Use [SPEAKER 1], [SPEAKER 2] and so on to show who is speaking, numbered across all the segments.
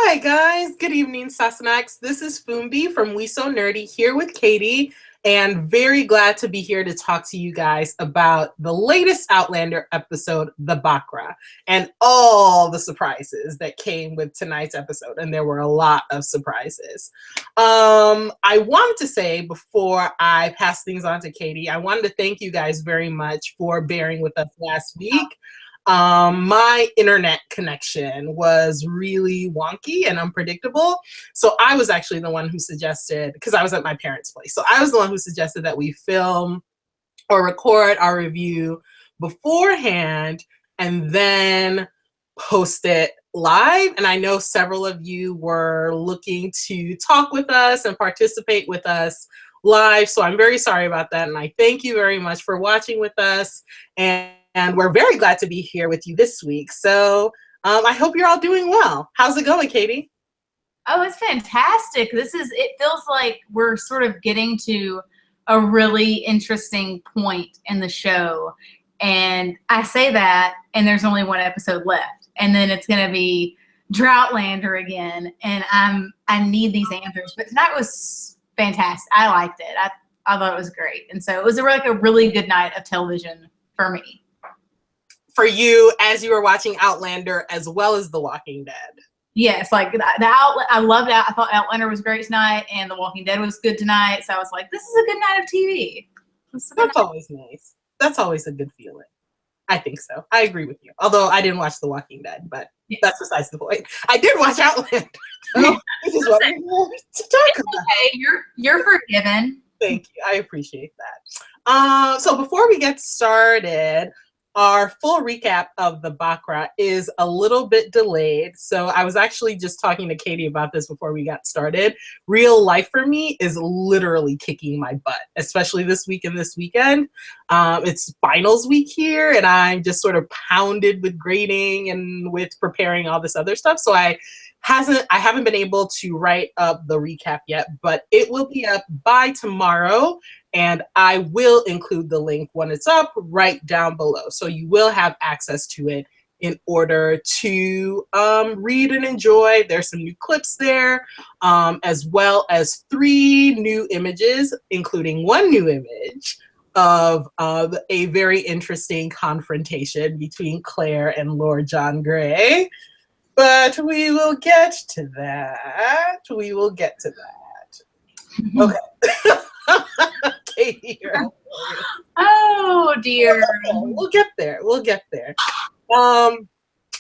[SPEAKER 1] Hi guys, good evening Sassenachs. This is Foombi from We So Nerdy here with Katie, and very glad to be here to talk to you guys about the latest Outlander episode, The Bakra, and all the surprises that came with tonight's episode, and there were a lot of surprises. I wanted to say before I pass things on to Katie, I wanted to thank you guys very much for bearing with us last week. My internet connection was really wonky and unpredictable. So I was actually the one who suggested, because I was at my parents' place. So I was the one who suggested that we film or record our review beforehand and then post it live. And I know several of you were looking to talk with us and participate with us live. So I'm very sorry about that. And I thank you very much for watching with us. And we're very glad to be here with you this week. So I hope you're all doing well. How's it going, Katie?
[SPEAKER 2] Oh, it's fantastic. It feels like we're sort of getting to a really interesting point in the show. And I say that, and there's only one episode left. And then it's going to be Droughtlander again. And I need these answers. But tonight was fantastic. I liked it. I thought it was great. And so it was like a really good night of television for me.
[SPEAKER 1] For you, as you were watching Outlander as well as The Walking Dead.
[SPEAKER 2] Yes, like I loved it. I thought Outlander was great tonight, and The Walking Dead was good tonight. So I was like, this is a good night of TV.
[SPEAKER 1] That's always nice. That's always a good feeling. I think so. I agree with you. Although I didn't watch The Walking Dead, but that's besides the point. I did watch Outlander. So this is what we want to talk about.
[SPEAKER 2] Okay, you're forgiven.
[SPEAKER 1] Thank you. I appreciate that. So before we get started, our full recap of the Bakra is a little bit delayed. So I was actually just talking to Katie about this before we got started. Real life for me is literally kicking my butt, especially this week and this weekend. It's finals week here, and I'm just sort of pounded with grading and with preparing all this other stuff. So I haven't been able to write up the recap yet, but it will be up by tomorrow. And I will include the link when it's up right down below. So you will have access to it in order to read and enjoy. There's some new clips there, as well as 3 new images, including one new image of a very interesting confrontation between Claire and Lord John Grey. But we will get to that. We will get to that. Okay. Katie,
[SPEAKER 2] oh dear.
[SPEAKER 1] We'll get there. We'll get there.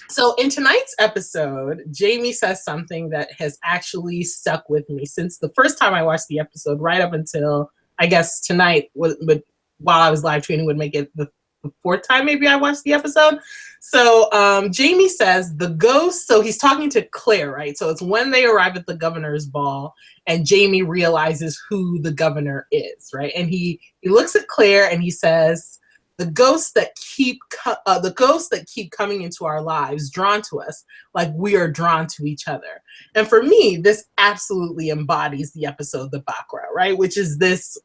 [SPEAKER 1] So in tonight's episode, Jamie says something that has actually stuck with me since the first time I watched the episode, right up until I guess tonight, while I was live tweeting would make it the 4th time maybe I watched the episode. So Jamie says the ghost, so he's talking to Claire, right? So it's when they arrive at the governor's ball and Jamie realizes who the governor is, right? And he looks at Claire and he says, the ghosts that keep coming into our lives, drawn to us like we are drawn to each other. And for me, this absolutely embodies the episode The Bakra, right? Which is these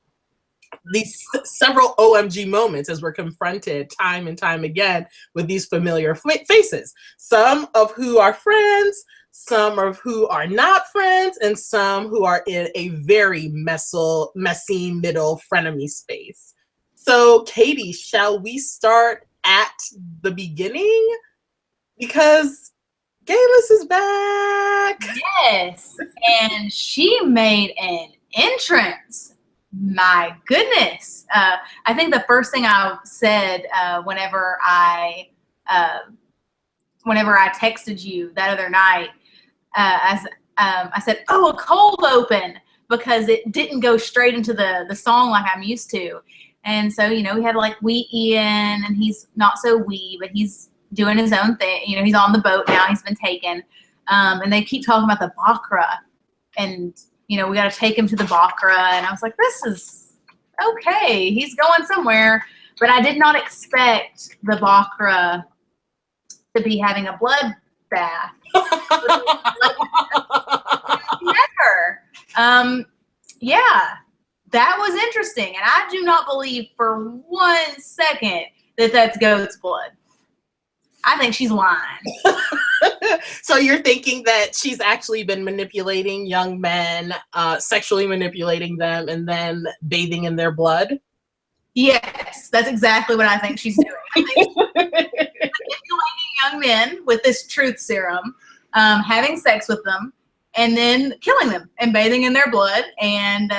[SPEAKER 1] several OMG moments as we're confronted time and time again with these familiar faces, some of who are friends, some of who are not friends, and some who are in a very messy middle frenemy space. So Katie, shall we start at the beginning? Because Geillis is back.
[SPEAKER 2] Yes, and she made an entrance. My goodness. I think the first thing I said whenever I texted you that other night, I said, oh, a cold open, because it didn't go straight into the song like I'm used to. And so, we had like wee Ian, and he's not so wee, but he's doing his own thing. He's on the boat now. He's been taken. And they keep talking about the Bakra, and we got to take him to the Bakra. And I was like, this is okay. He's going somewhere. But I did not expect the Bakra to be having a bloodbath. Never. Yeah, that was interesting. And I do not believe for 1 second that that's goat's blood. I think she's lying.
[SPEAKER 1] So you're thinking that she's actually been manipulating young men, sexually manipulating them, and then bathing in their blood?
[SPEAKER 2] Yes, that's exactly what I think she's doing. I think she's manipulating young men with this truth serum, having sex with them, and then killing them and bathing in their blood. And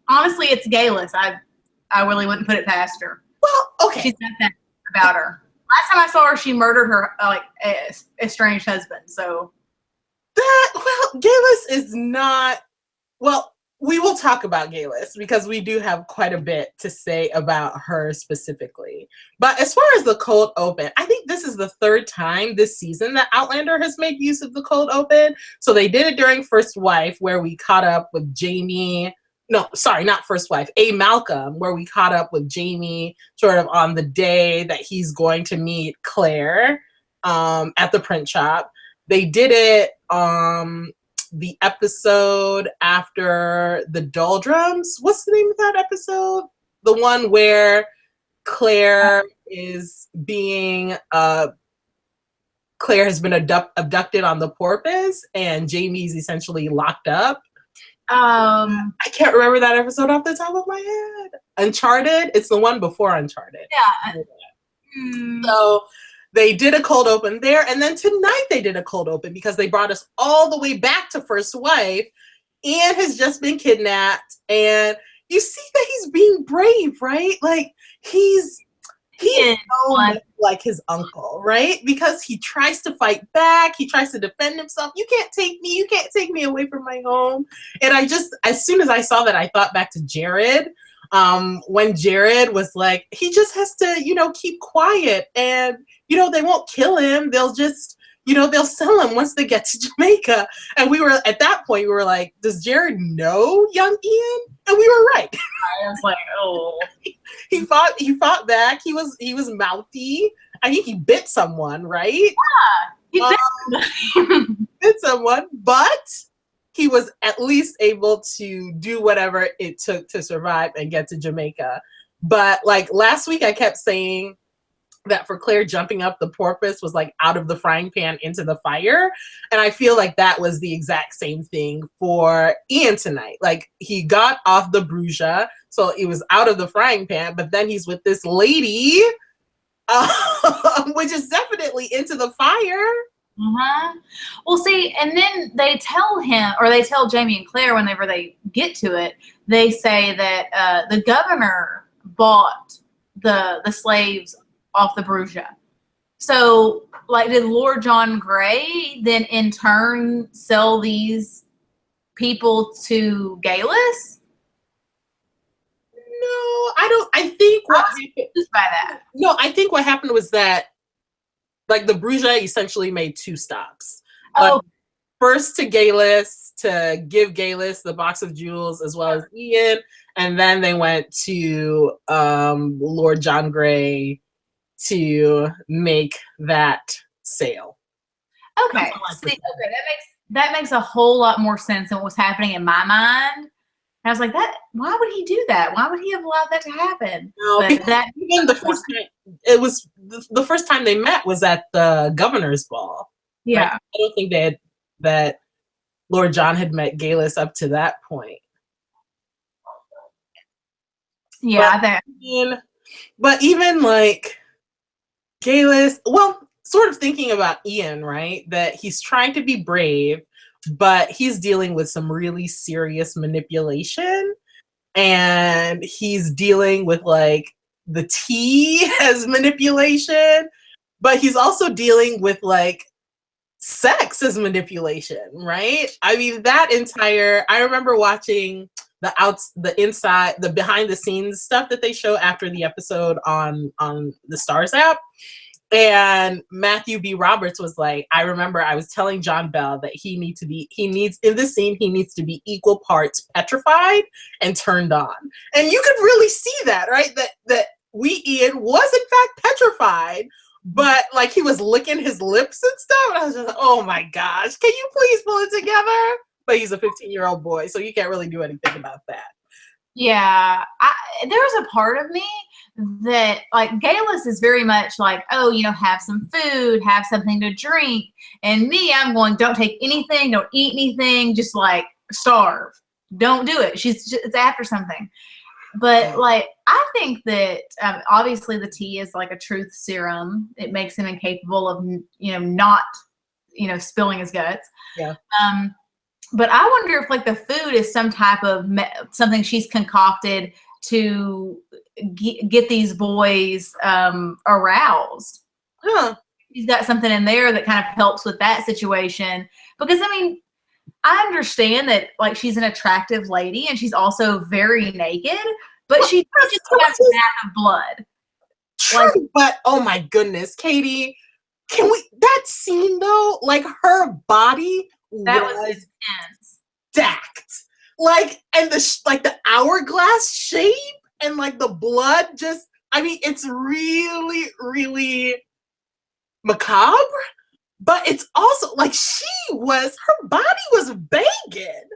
[SPEAKER 2] honestly, it's Geillis. I really wouldn't put it past her.
[SPEAKER 1] Well, okay.
[SPEAKER 2] She's got that about her. Last time I saw her, she murdered her estranged husband. So
[SPEAKER 1] Geillis is not. Well, we will talk about Geillis because we do have quite a bit to say about her specifically. But as far as the cold open, I think this is the third time this season that Outlander has made use of the cold open. So they did it during First Wife, where we caught up with Jamie. No, sorry, not First Wife, A. Malcolm, where we caught up with Jamie sort of on the day that he's going to meet Claire at the print shop. They did it the episode after the Doldrums. What's the name of that episode? The one where Claire is being Claire has been abducted on the porpoise and Jamie's essentially locked up. I can't remember that episode off the top of my head. Uncharted? It's the one before Uncharted.
[SPEAKER 2] Yeah.
[SPEAKER 1] So they did a cold open there, and then tonight they did a cold open because they brought us all the way back to First Wife. Ian has just been kidnapped, and you see that he's being brave, right? Like he's so much like his uncle, right? Because he tries to fight back, he tries to defend himself. You can't take me away from my home. And I just, as soon as I saw that, I thought back to Jared. When Jared was like, he just has to, keep quiet, and they won't kill him. They'll just, they'll sell him once they get to Jamaica. And we were at that point, we were like, does Jared know young Ian? And we were right.
[SPEAKER 2] I was like, oh.
[SPEAKER 1] He fought back. He was mouthy. I think he bit someone, right?
[SPEAKER 2] Yeah, he
[SPEAKER 1] bit someone, but he was at least able to do whatever it took to survive and get to Jamaica. But like last week, I kept saying that for Claire, jumping up the porpoise was like out of the frying pan into the fire. And I feel like that was the exact same thing for Ian tonight. Like he got off the Bruja, so it was out of the frying pan, but then he's with this lady, which is definitely into the fire.
[SPEAKER 2] Mm-hmm. Well, see, and then they tell him, or they tell Jamie and Claire whenever they get to it, they say that the governor bought the slaves off the Bruja. So, like, did Lord John Grey then in turn sell these people to Geillis?
[SPEAKER 1] No, I don't. I think what happened
[SPEAKER 2] by that.
[SPEAKER 1] No, I think what happened was that, like, the Bruja essentially made two stops. First to Geillis to give Geillis the box of jewels as well as Ian, and then they went to Lord John Grey to make that sale.
[SPEAKER 2] Okay. See, that makes a whole lot more sense than what was happening in my mind. And I was like, why would he do that? Why would he have allowed that to happen?
[SPEAKER 1] No, because even the first time, it was the first time they met was at the governor's ball.
[SPEAKER 2] Yeah.
[SPEAKER 1] Right? I don't think that Lord John had met Geillis up to that point.
[SPEAKER 2] Yeah,
[SPEAKER 1] but even like Geillis, well, sort of thinking about Ian, right? That he's trying to be brave, but he's dealing with some really serious manipulation, and he's dealing with like the tea as manipulation, but he's also dealing with like sex as manipulation, right? I mean, I remember watching the behind the scenes stuff that they show after the episode on the Stars app. And Matthew B. Roberts was like, I remember I was telling John Bell that in this scene, he needs to be equal parts petrified and turned on. And you could really see that, right? That Ian was in fact petrified, but like he was licking his lips and stuff. And I was just like, oh my gosh, can you please pull it together? But he's a 15-year-old boy, so you can't really do anything about that.
[SPEAKER 2] Yeah, there's a part of me that, like, Geillis is very much like, oh, have some food, have something to drink. And me, I'm going, don't take anything, don't eat anything, just like starve. Don't do it. It's after something. But like, I think that obviously the tea is like a truth serum. It makes him incapable of, not, spilling his guts.
[SPEAKER 1] Yeah.
[SPEAKER 2] But I wonder if like the food is some type of something she's concocted to get these boys aroused.
[SPEAKER 1] Huh.
[SPEAKER 2] She's got something in there that kind of helps with that situation. Because I mean, I understand that like she's an attractive lady and she's also very naked, but she just has a bath of blood.
[SPEAKER 1] True, like, but oh my goodness, Katie, that scene though, like her body was
[SPEAKER 2] intense,
[SPEAKER 1] stacked, like, and the hourglass shape and like the blood just, I mean, it's really, really macabre, but it's also like her body was banging,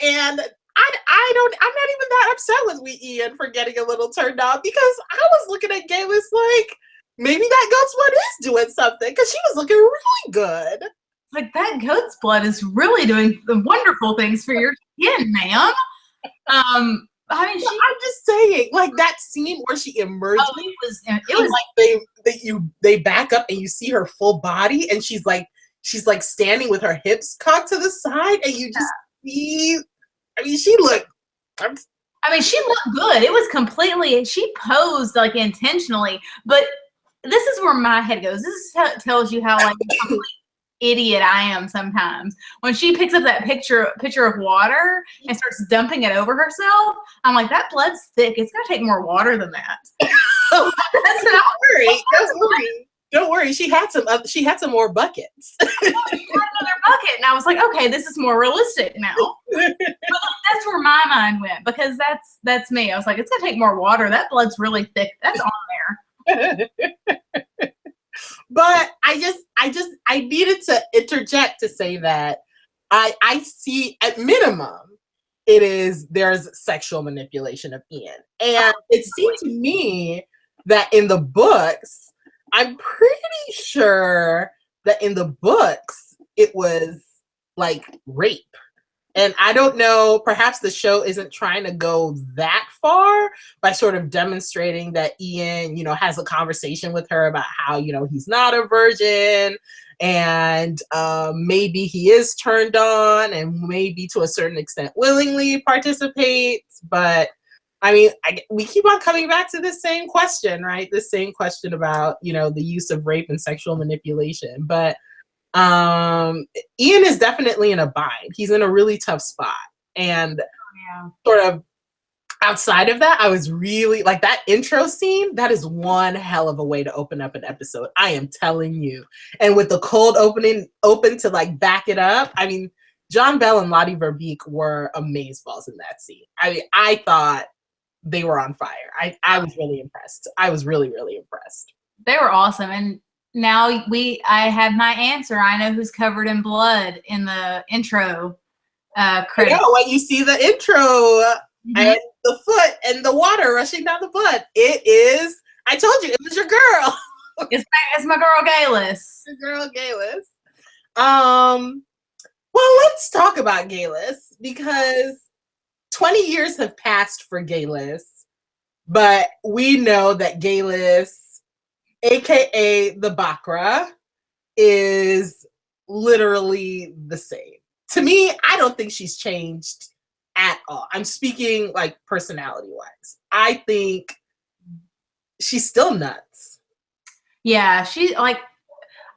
[SPEAKER 1] and I'm not even that upset with Ian for getting a little turned on, because I was looking at Geillis like, maybe that goat's blood is doing something, because she was looking really good.
[SPEAKER 2] Like, that goat's blood is really doing wonderful things for your skin, ma'am. I mean,
[SPEAKER 1] I'm just saying, like that scene where she emerged.
[SPEAKER 2] Oh, it was
[SPEAKER 1] like they back up and you see her full body, and she's like standing with her hips cocked to the side, and you just see. I mean, she looked
[SPEAKER 2] good. It was completely. She posed like intentionally, but this is where my head goes. This tells you how like idiot I am sometimes. When she picks up that pitcher of water and starts dumping it over herself, I'm like, that blood's thick. It's gonna take more water than that.
[SPEAKER 1] That's not worry. Don't worry. She had some more buckets.
[SPEAKER 2] She had another bucket, and I was like, okay, this is more realistic now. But that's where my mind went, because that's me. I was like, it's gonna take more water. That blood's really thick. That's on there.
[SPEAKER 1] But I needed to interject to say that I see, at minimum, there's sexual manipulation of Ian. And it seemed to me that in the books, I'm pretty sure that in the books, it was like rape. And I don't know, perhaps the show isn't trying to go that far by sort of demonstrating that Ian, has a conversation with her about how, he's not a virgin, and maybe he is turned on, and maybe to a certain extent willingly participates. But I mean, we keep on coming back to this same question, right? The same question about, the use of rape and sexual manipulation. But Ian is definitely in a bind. He's in a really tough spot. And sort of outside of that, I was really like, that intro scene, that is one hell of a way to open up an episode. I am telling you. And with the cold open to like back it up. I mean, John Bell and Lottie Verbeek were amazeballs in that scene. I mean, I thought they were on fire. I was really impressed. I was really, really impressed.
[SPEAKER 2] They were awesome. And now I have my answer. I know who's covered in blood in the intro credits.
[SPEAKER 1] Yeah, when you see the intro and the foot and the water rushing down the blood, it is. I told you, it was your girl.
[SPEAKER 2] It's my girl Geillis.
[SPEAKER 1] Your girl Geillis. Well, let's talk about Geillis, because 20 years have passed for Geillis, but we know that Geillis, aka the Bakra, is literally the same. To me, I don't think she's changed at all. I'm speaking like personality wise. I think she's still nuts.
[SPEAKER 2] Yeah,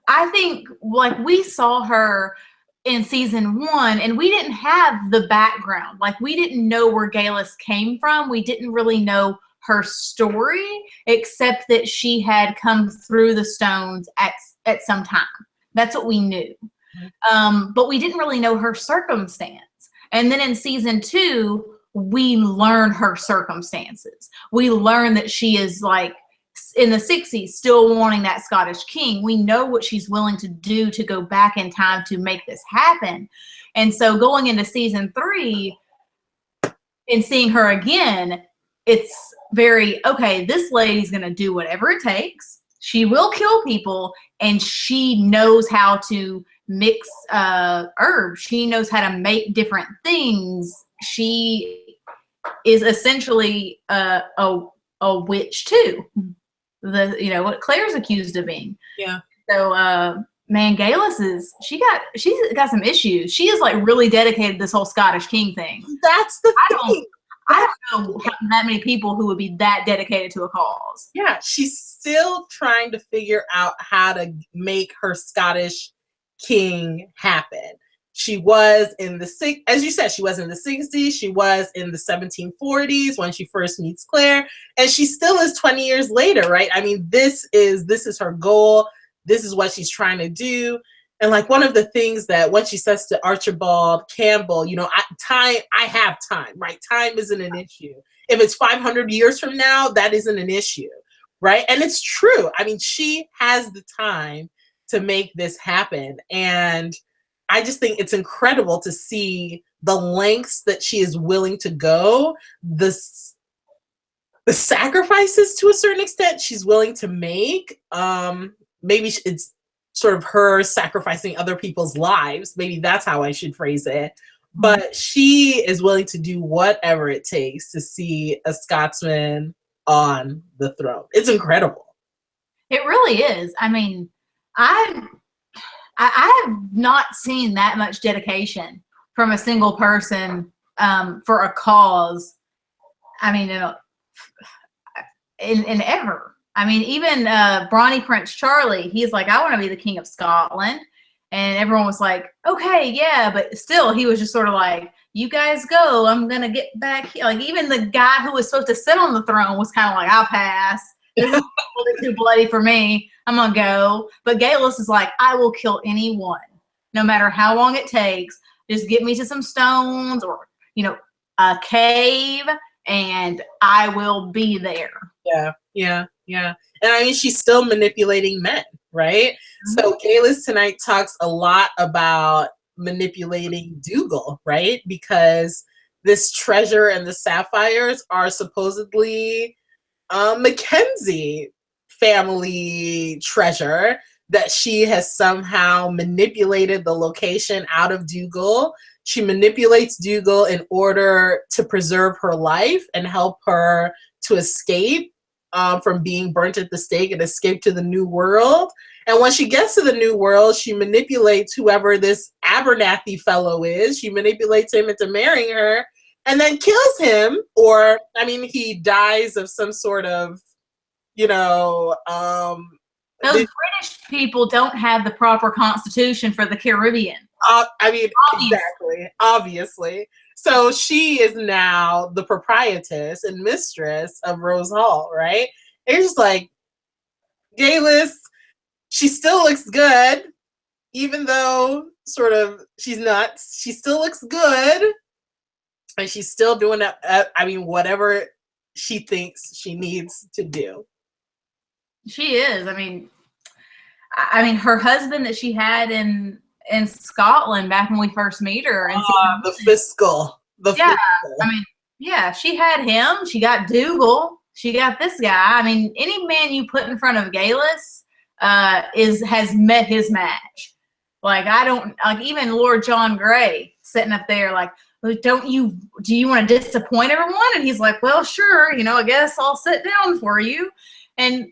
[SPEAKER 2] I think like we saw her in season 1 and we didn't have the background. Like, we didn't know where Geillis came from. We didn't really know her story, except that she had come through the stones at some time. That's what we knew. But we didn't really know her circumstance. And then in season 2, we learn her circumstances. We learn that she is like in the 60s still wanting that Scottish king. We know what she's willing to do to go back in time to make this happen. And so going into season 3, and seeing her again, it's very, okay, this lady's going to do whatever it takes. She will kill people, and she knows how to mix herbs. She knows how to make different things. She is essentially a witch too. What Claire's accused of being.
[SPEAKER 1] Yeah.
[SPEAKER 2] So man, Geillis she's got some issues. She is like really dedicated to this whole Scottish king thing.
[SPEAKER 1] That's the thing.
[SPEAKER 2] I don't know that many people who would be that dedicated to a cause.
[SPEAKER 1] Yeah, she's still trying to figure out how to make her Scottish king happen. She was in the as you said, she was in the 60s. She was in the 1740s when she first meets Claire, and she still is 20 years later, right? I mean, this is her goal. This is what she's trying to do. And like one of the things that when she says to Archibald Campbell, I have time, right? Time isn't an issue. If it's 500 years from now, that isn't an issue, right? And it's true. I mean, she has the time to make this happen. And I just think it's incredible to see the lengths that she is willing to go, the sacrifices to a certain extent she's willing to make. Maybe it's sort of her sacrificing other people's lives. Maybe that's how I should phrase it. But she is willing to do whatever it takes to see a Scotsman on the throne. It's incredible.
[SPEAKER 2] It really is. I mean, I have not seen that much dedication from a single person for a cause. I mean, in ever. I mean, even Brawny Prince Charlie, he's like, I want to be the king of Scotland. And everyone was like, okay, yeah. But still, he was just sort of like, you guys go. I'm going to get back here. Like, even the guy who was supposed to sit on the throne was kind of like, I'll pass. This is a little bit too bloody for me. I'm going to go. But Geillis is like, I will kill anyone, no matter how long it takes. Just get me to some stones or, a cave, and I will be there.
[SPEAKER 1] Yeah. And I mean, she's still manipulating men, right? Mm-hmm. So Geillis tonight talks a lot about manipulating Dougal, right? Because this treasure and the sapphires are supposedly Mackenzie family treasure that she has somehow manipulated the location out of Dougal. She manipulates Dougal in order to preserve her life and help her to escape from being burnt at the stake and escape to the New World. And when she gets to the New World, she manipulates whoever this Abernathy fellow is. She manipulates him into marrying her and then kills him. Or, I mean, he dies of some sort of,
[SPEAKER 2] Those British people don't have the proper constitution for the Caribbean.
[SPEAKER 1] Obviously. So she is now the proprietress and mistress of Rose Hall, right? It's just like, Geillis, she still looks good, even though sort of she's nuts. She still looks good, and she's still doing whatever she thinks she needs to do.
[SPEAKER 2] She is. I mean, her husband that she had in Scotland back when we first meet her. And
[SPEAKER 1] the fiscal.
[SPEAKER 2] Fiscal. I mean, yeah, she had him. She got Dougal. She got this guy. I mean, any man you put in front of Geillis has met his match. Like, even Lord John Grey sitting up there like, do you want to disappoint everyone? And he's like, well, sure, I guess I'll sit down for you. And,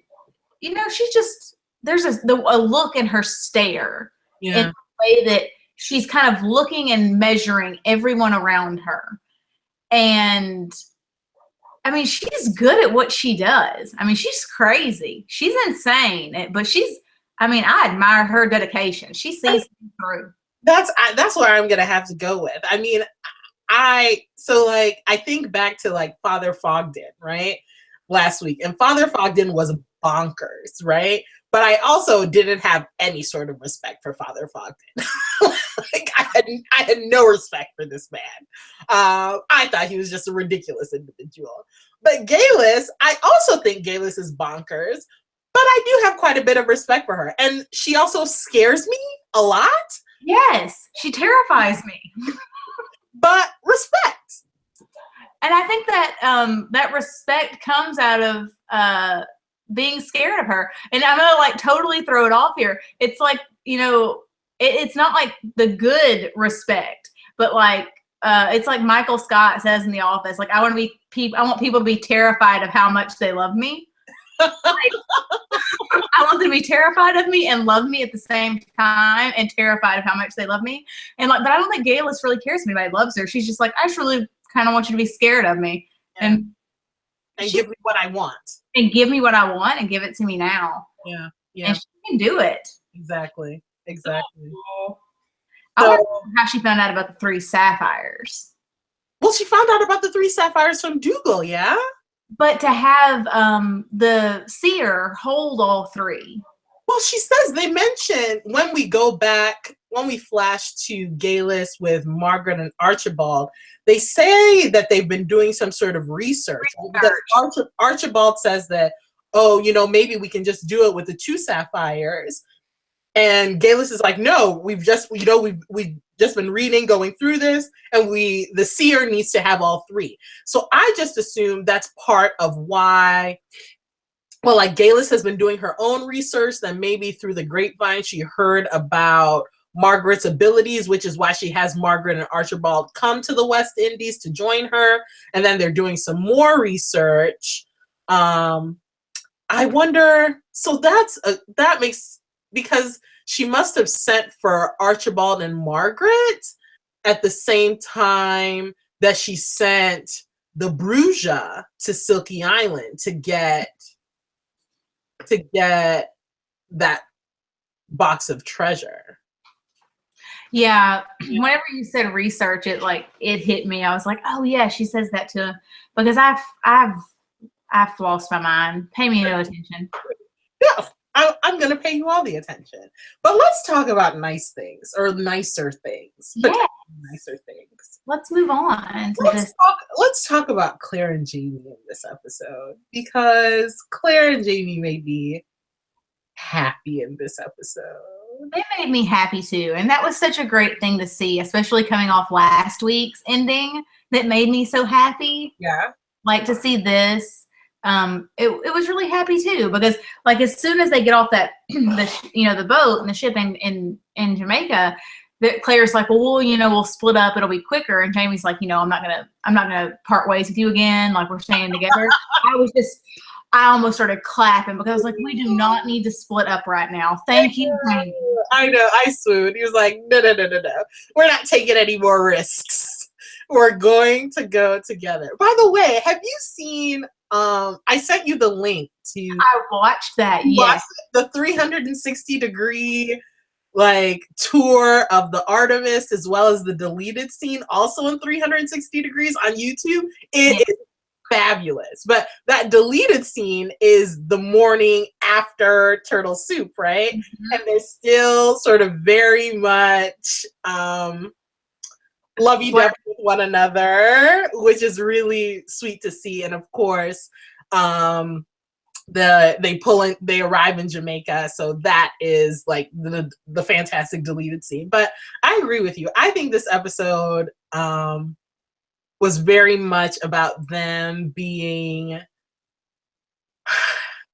[SPEAKER 2] she's just, there's a look in her stare.
[SPEAKER 1] Yeah.
[SPEAKER 2] In the way that she's kind of looking and measuring everyone around her. And I mean, she's good at what she does. I mean, she's crazy. She's insane, but I admire her dedication. She sees through.
[SPEAKER 1] That's where I'm going to have to go with. I mean, I think back to like Father Fogden, right? Last week. And Father Fogden was bonkers, right? But I also didn't have any sort of respect for Father Fogden. Like I had no respect for this man. I thought he was just a ridiculous individual. But Geillis, I also think Geillis is bonkers, but I do have quite a bit of respect for her. And she also scares me a lot.
[SPEAKER 2] Yes, she terrifies me.
[SPEAKER 1] But respect.
[SPEAKER 2] And I think that that respect comes out of being scared of her. And I'm gonna like totally throw it off here. It's like, it's not like the good respect, but like it's like Michael Scott says in The Office, like I want people to be terrified of how much they love me. Like, I want them to be terrified of me and love me at the same time, and terrified of how much they love me. And like, but I don't think Geillis really cares if anybody loves her. She's just like, I just really kind of want you to be scared of me, and
[SPEAKER 1] give me what I want,
[SPEAKER 2] and give me what I want, and give it to me now.
[SPEAKER 1] Yeah.
[SPEAKER 2] And she can do it.
[SPEAKER 1] Exactly.
[SPEAKER 2] I wonder how she found out about the 3 sapphires.
[SPEAKER 1] Well, she found out about the 3 sapphires from Dougal, yeah?
[SPEAKER 2] But to have the seer hold all 3.
[SPEAKER 1] Well, she says they mentioned when we flash to Geillis with Margaret and Archibald, they say that they've been doing some sort of research. Because Archibald says that, maybe we can just do it with the 2 sapphires. And Geillis is like, no, we've just been reading, going through this, and the seer needs to have all 3. So I just assume that's part of why, well, like Geillis has been doing her own research, then maybe through the grapevine she heard about Margaret's abilities, which is why she has Margaret and Archibald come to the West Indies to join her, and then they're doing some more research. I wonder, so that makes, because she must have sent for Archibald and Margaret at the same time that she sent the Bruja to Silky Island to get that box of treasure.
[SPEAKER 2] Yeah. Whenever you said research, it hit me. I was like, oh yeah, she says that to him, because I've lost my mind. Pay me no attention.
[SPEAKER 1] Yeah. I'm going to pay you all the attention. But let's talk about nice things, or nicer things.
[SPEAKER 2] Yeah.
[SPEAKER 1] Nicer things.
[SPEAKER 2] Let's move on to this.
[SPEAKER 1] Let's talk about Claire and Jamie in this episode, because Claire and Jamie made me happy in this episode.
[SPEAKER 2] They made me happy too. And that was such a great thing to see, especially coming off last week's ending that made me so happy.
[SPEAKER 1] Yeah.
[SPEAKER 2] Like to see this. It was really happy too, because like as soon as they get off that the boat and the ship in Jamaica, Claire's like, well, we'll split up, it'll be quicker, and Jamie's like, I'm not gonna part ways with you again, like we're staying together. I almost started clapping, because I was like, we do not need to split up right now. Thank you, Jamie.
[SPEAKER 1] I know, I swooned. He was like, no, we're not taking any more risks. We're going to go together. By the way, have you seen I sent you the link to.
[SPEAKER 2] I watched that. Yes,
[SPEAKER 1] the 360-degree tour of the Artemis, as well as the deleted scene, also in 360 degrees on YouTube. It is fabulous. But that deleted scene is the morning after Turtle Soup, right? Mm-hmm. And they're still sort of very much lovey-dovey with one another, which is really sweet to see. And of course, they arrive in Jamaica, so that is like the fantastic deleted scene. But I agree with you. I think this episode was very much about them being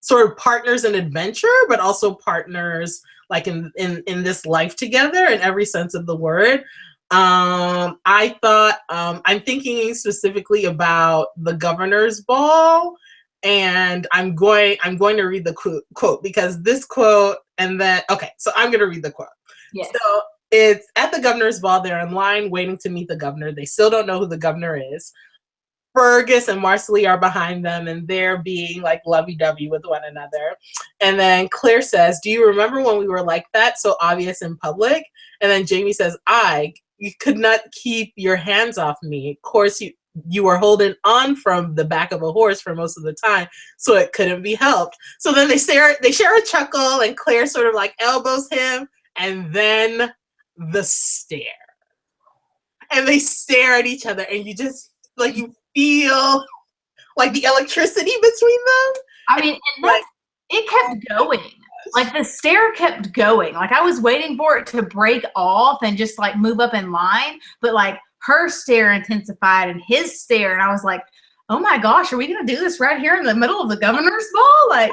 [SPEAKER 1] sort of partners in adventure, but also partners like in this life together in every sense of the word. I thought I'm thinking specifically about the governor's ball, and I'm going to read the quote, because this quote, and then so I'm going to read the quote.
[SPEAKER 2] Yes.
[SPEAKER 1] So it's at the governor's ball. They're in line waiting to meet the governor. They still don't know who the governor is. Fergus and Marcelly are behind them, and they're being like lovey-dovey with one another. And then Claire says, "Do you remember when we were like that, so obvious in public?" And then Jamie says, "You could not keep your hands off me. Of course, you were holding on from the back of a horse for most of the time, so it couldn't be helped." So then they share a chuckle, and Claire sort of like elbows him, and then the stare. And they stare at each other, and you just like, you feel like the electricity between them.
[SPEAKER 2] I mean, and it kept going. Like the stare kept going. Like I was waiting for it to break off and just like move up in line. But like her stare intensified and his stare, and I was like, oh my gosh, are we gonna do this right here in the middle of the governor's ball? Like,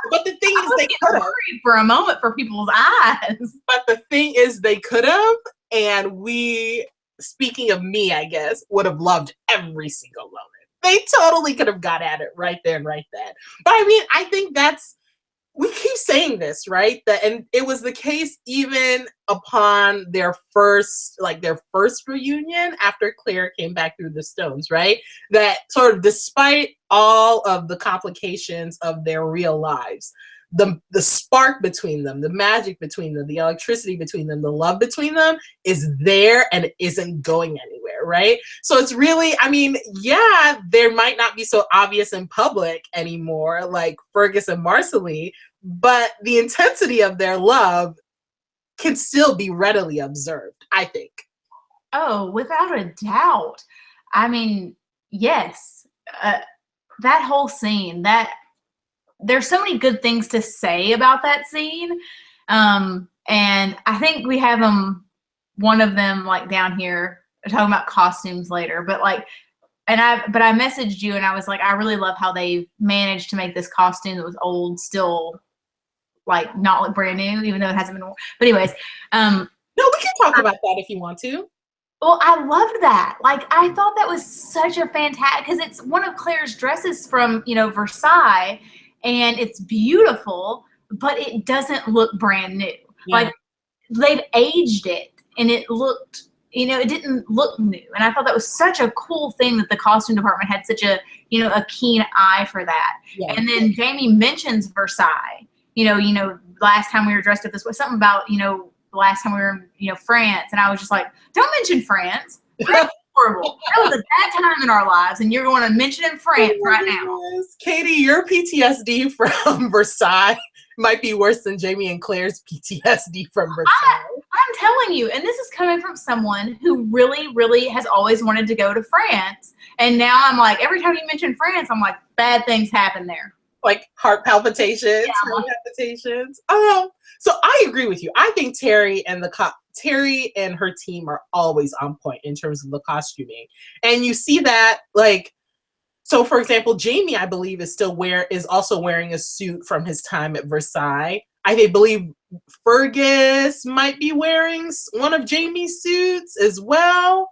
[SPEAKER 1] but the thing is, they could have
[SPEAKER 2] worried for a moment for people's eyes.
[SPEAKER 1] But the thing is, they could have, and we, speaking of me, I guess, would have loved every single moment. They totally could have got at it right there and right then. But I mean, I think we keep saying this, right? And it was the case even upon their first reunion after Claire came back through the stones, right? That sort of despite all of the complications of their real lives, the spark between them, the magic between them, the electricity between them, the love between them is there and it isn't going anywhere, right? So it's really, I mean, yeah, there might not be so obvious in public anymore, like Fergus and Marcelly, but the intensity of their love can still be readily observed, I think.
[SPEAKER 2] Oh, without a doubt. I mean, yes, that whole scene, there's so many good things to say about that scene. And I think we have one of them like down here talking about costumes later, but like, I messaged you and I was like, I really love how they managed to make this costume that was old still like not look brand new, even though it hasn't been worn. But anyways,
[SPEAKER 1] no, we can talk about that if you want to.
[SPEAKER 2] Well, I loved that. Like, I thought that was such a fantastic, because it's one of Claire's dresses from, Versailles, and it's beautiful, but it doesn't look brand new. Yeah. Like, they've aged it, and it looked, it didn't look new. And I thought that was such a cool thing that the costume department had such a, a keen eye for that. Yeah. And then Jamie mentions Versailles. Last time we were dressed up this way, something about, last time we were in, France. And I was just like, don't mention France. That's horrible. That was a bad time in our lives. And you're going to mention in France right now.
[SPEAKER 1] Katie, your PTSD from Versailles might be worse than Jamie and Claire's PTSD from Versailles.
[SPEAKER 2] I'm telling you, and this is coming from someone who really, really has always wanted to go to France. And now I'm like, every time you mention France, I'm like, bad things happen there.
[SPEAKER 1] Like heart palpitations, So I agree with you. I think Terry and her team are always on point in terms of the costuming. And you see that, like, so for example, Jamie, I believe, is also wearing a suit from his time at Versailles. I believe Fergus might be wearing one of Jamie's suits as well.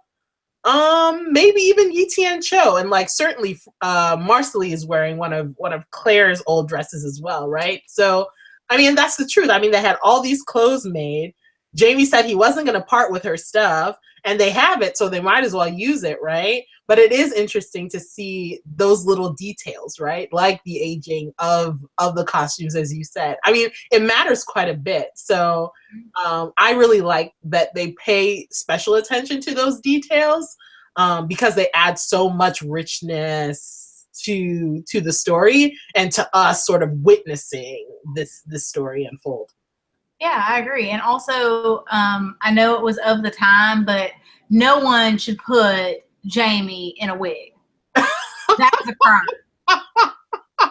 [SPEAKER 1] Maybe even Tien, and like certainly Marcelly is wearing one of Claire's old dresses as well, right? So I mean, that's the truth. I mean, they had all these clothes made. Jamie said he wasn't going to part with her stuff, and they have it, so they might as well use it, right? But it is interesting to see those little details, right? Like the aging of the costumes, as you said. I mean, it matters quite a bit. So I really like that they pay special attention to those details because they add so much richness to the story and to us sort of witnessing this story unfold.
[SPEAKER 2] Yeah, I agree. And also, I know it was of the time, but no one should put Jamie in a wig. That was a crime.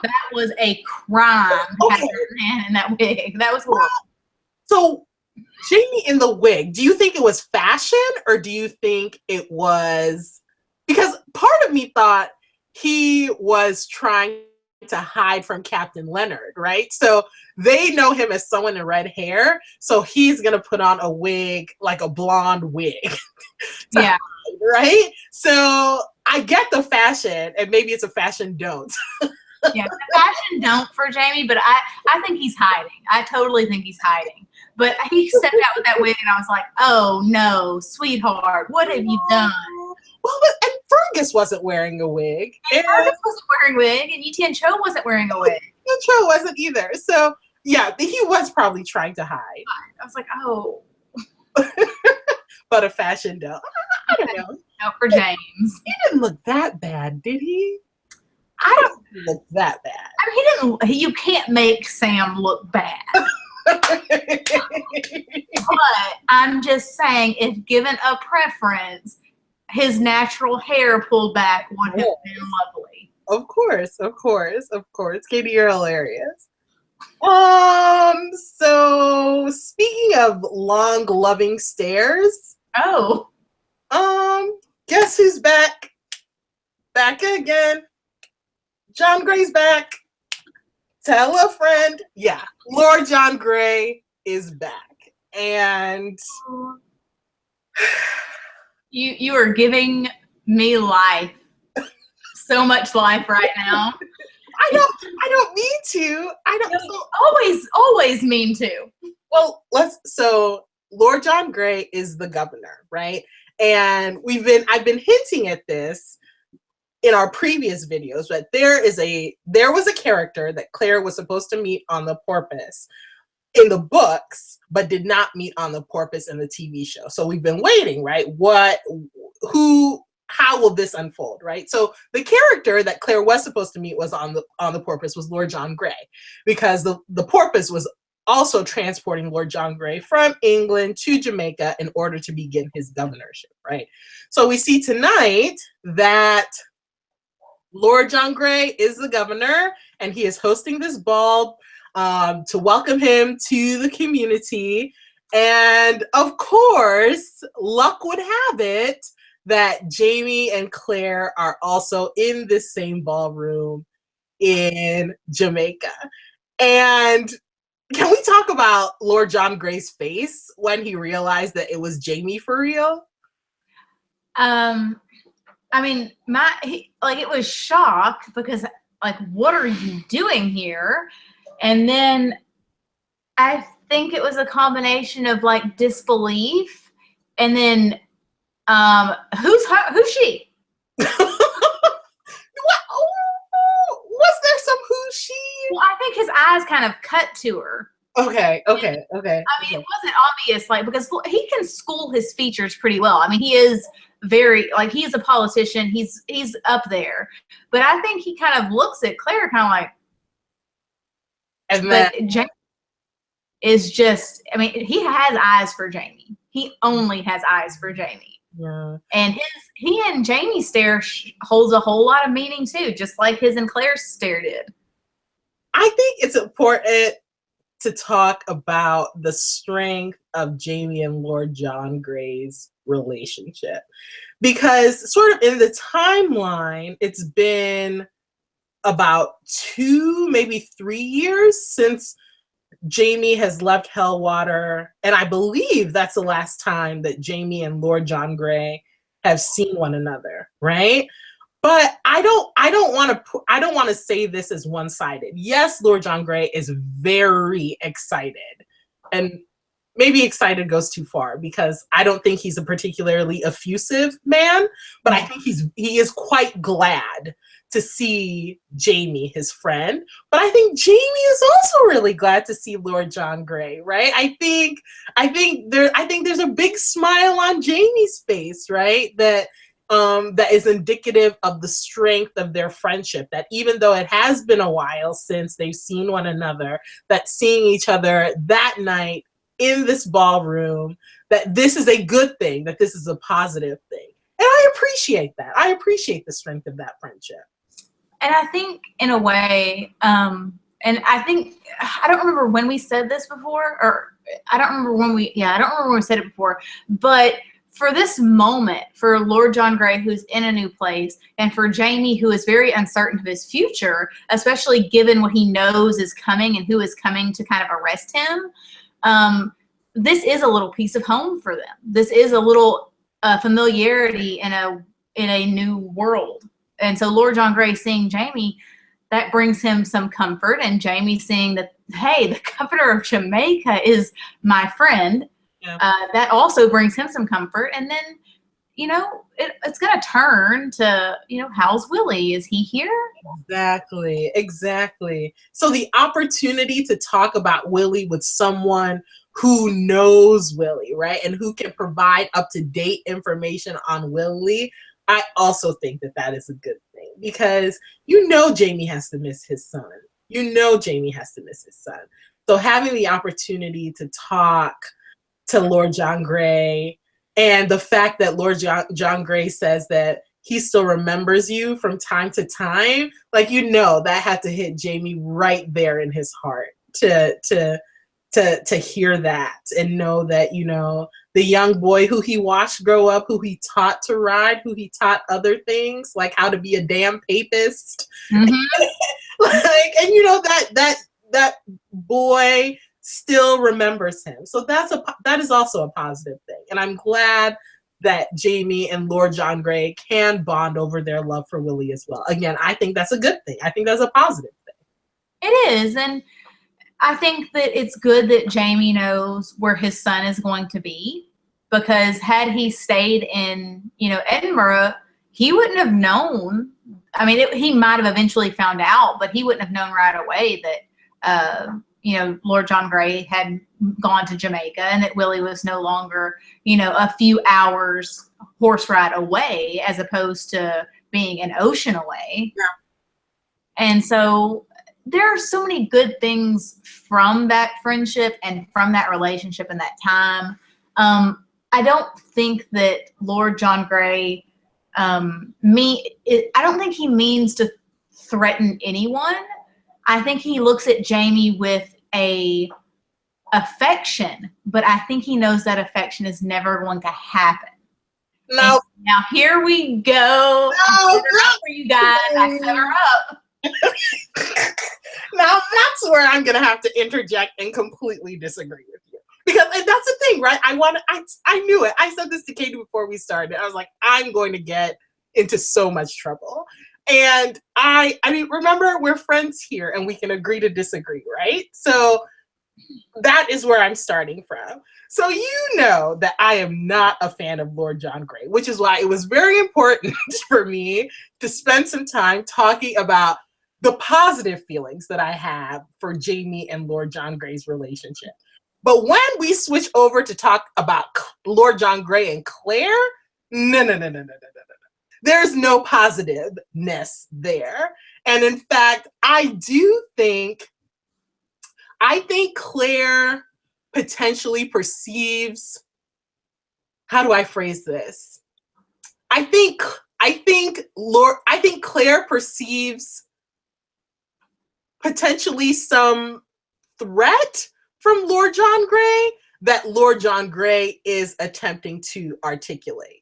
[SPEAKER 2] That was a crime to have a man in that wig. That was horrible.
[SPEAKER 1] So, Jamie in the wig, do you think it was fashion, or do you think it was... Because part of me thought he was trying to hide from Captain Leonard, right? So they know him as someone in red hair, so he's gonna put on a wig, like a blonde wig.
[SPEAKER 2] Yeah.
[SPEAKER 1] Hide, right? So I get the fashion, and maybe it's a fashion don't.
[SPEAKER 2] Yeah, the fashion don't for Jamie, but I think he's hiding. I totally think he's hiding. But he stepped out with that wig, and I was like, oh no, sweetheart, what have you done?
[SPEAKER 1] Well, and Fergus wasn't wearing a wig.
[SPEAKER 2] And Fergus wasn't wearing a wig, and Tien wasn't wearing a wig.
[SPEAKER 1] Tien wasn't either. So, yeah, he was probably trying to hide.
[SPEAKER 2] I was like, oh.
[SPEAKER 1] But a fashion don't. I don't know.
[SPEAKER 2] No, for James.
[SPEAKER 1] He didn't look that bad, did he? I don't think he looked that bad.
[SPEAKER 2] I mean, you can't make Sam look bad. But I'm just saying, if given a preference, his natural hair pulled back would have been lovely.
[SPEAKER 1] Of course. Katie, you're hilarious. So speaking of long, loving stares.
[SPEAKER 2] Oh.
[SPEAKER 1] Guess who's back? Back again. John Gray's back. Tell a friend. Yeah, Lord John Gray is back. And
[SPEAKER 2] you are giving me life. So much life right now.
[SPEAKER 1] I don't mean to. I don't
[SPEAKER 2] always mean to.
[SPEAKER 1] Well, so Lord John Gray is the governor, right? And I've been hinting at this in our previous videos, but there was a character that Claire was supposed to meet on the Porpoise in the books, but did not meet on the Porpoise in the TV show. So we've been waiting, right? How will this unfold, right? So the character that Claire was supposed to meet was on the Porpoise was Lord John Gray, because the Porpoise was also transporting Lord John Gray from England to Jamaica in order to begin his governorship, right? So we see tonight that Lord John Gray is the governor, and he is hosting this ball to welcome him to the community. And of course, luck would have it that Jamie and Claire are also in this same ballroom in Jamaica. And can we talk about Lord John Gray's face when he realized that it was Jamie for real?
[SPEAKER 2] I mean, it was shock, because like, what are you doing here? And then I think it was a combination of like disbelief, and then who's she?
[SPEAKER 1] Was there some who's she?
[SPEAKER 2] Well, I think his eyes kind of cut to her.
[SPEAKER 1] Okay.
[SPEAKER 2] I mean, it wasn't obvious, like, because he can school his features pretty well. I mean, he is very, like, he's a politician. He's up there. But I think he kind of looks at Claire kind of like, but Jamie is just, I mean, he has eyes for Jamie. He only has eyes for Jamie.
[SPEAKER 1] Yeah.
[SPEAKER 2] And he and Jamie's stare holds a whole lot of meaning too, just like his and Claire's stare did.
[SPEAKER 1] I think it's important to talk about the strength of Jamie and Lord John Gray's relationship, because sort of in the timeline, it's been about 2, maybe 3 years since Jamie has left Hellwater, and I believe that's the last time that Jamie and Lord John Gray have seen one another, right? But I don't want to say this as one-sided. Yes, Lord John Gray is very excited, and maybe excited goes too far, because I don't think he's a particularly effusive man, but I think he is quite glad to see Jamie, his friend. But I think Jamie is also really glad to see Lord John Gray, right? I think there's a big smile on Jamie's face, right? That is indicative of the strength of their friendship, that even though it has been a while since they've seen one another, that seeing each other that night in this ballroom, that this is a good thing, that this is a positive thing. And I appreciate that. I appreciate the strength of that friendship.
[SPEAKER 2] And I think in a way, and I think, I don't remember when we said this before, or I don't remember when we said it before, but for this moment, for Lord John Gray, who's in a new place, and for Jamie, who is very uncertain of his future, especially given what he knows is coming and who is coming to kind of arrest him, this is a little piece of home for them. This is a little familiarity in a new world. And so Lord John Gray seeing Jamie, that brings him some comfort. And Jamie seeing that, hey, the governor of Jamaica is my friend. Yeah. That also brings him some comfort. And then, it's going to turn to, how's Willie? Is he here?
[SPEAKER 1] Exactly. So the opportunity to talk about Willie with someone who knows Willie, right? And who can provide up-to-date information on Willie, I also think that is a good thing, because Jamie has to miss his son. Jamie has to miss his son. So having the opportunity to talk to Lord John Gray, and the fact that Lord John Gray says that he still remembers you from time to time, like, that had to hit Jamie right there in his heart to hear that, and know that, the young boy who he watched grow up, who he taught to ride, who he taught other things, like how to be a damn papist.
[SPEAKER 2] Mm-hmm.
[SPEAKER 1] Like, and you know, that boy still remembers him. So that is also a positive thing. And I'm glad that Jaime and Lord John Grey can bond over their love for Willie as well. Again, I think that's a good thing. I think that's a positive thing.
[SPEAKER 2] It is. And I think that it's good that Jaime knows where his son is going to be, because had he stayed in, Edinburgh, he wouldn't have known. I mean, he might have eventually found out, but he wouldn't have known right away that, Lord John Grey had gone to Jamaica and that Willie was no longer, a few hours horse ride away, as opposed to being an ocean away.
[SPEAKER 1] Yeah.
[SPEAKER 2] And so there are so many good things from that friendship and from that relationship and that time. I don't think that Lord John Grey, I don't think he means to threaten anyone. I think he looks at Jaime with a affection, but I think he knows that affection is never going to happen.
[SPEAKER 1] No.
[SPEAKER 2] Now here we go.
[SPEAKER 1] No,
[SPEAKER 2] for you guys. I set her up.
[SPEAKER 1] Now that's where I'm gonna have to interject and completely disagree with you, because that's the thing, right? I knew it. I said this to Katie before we started. I was like, I'm going to get into so much trouble. And I mean, remember, we're friends here and we can agree to disagree, right? So that is where I'm starting from. So you know that I am not a fan of Lord John Grey, which is why it was very important for me to spend some time talking about the positive feelings that I have for Jaime and Lord John Grey's relationship. But when we switch over to talk about Lord John Grey and Claire, no. There's no positiveness there. And in fact, I think Claire potentially perceives, how do I phrase this? I think Claire perceives potentially some threat from Lord John Grey that Lord John Grey is attempting to articulate.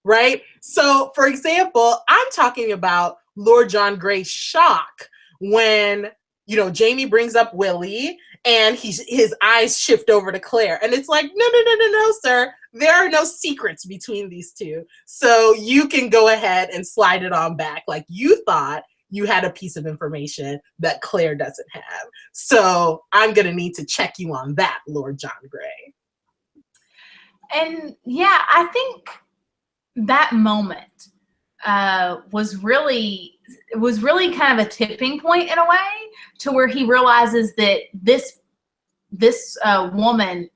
[SPEAKER 1] Right? So, for example, I'm talking about Lord John Grey's shock when, Jaime brings up Willie and his eyes shift over to Claire. And it's like, no, sir. There are no secrets between these two. So you can go ahead and slide it on back. Like, you thought you had a piece of information that Claire doesn't have. So I'm going to need to check you on that, Lord John Grey.
[SPEAKER 2] And yeah, I think that moment was really kind of a tipping point in a way, to where he realizes that this woman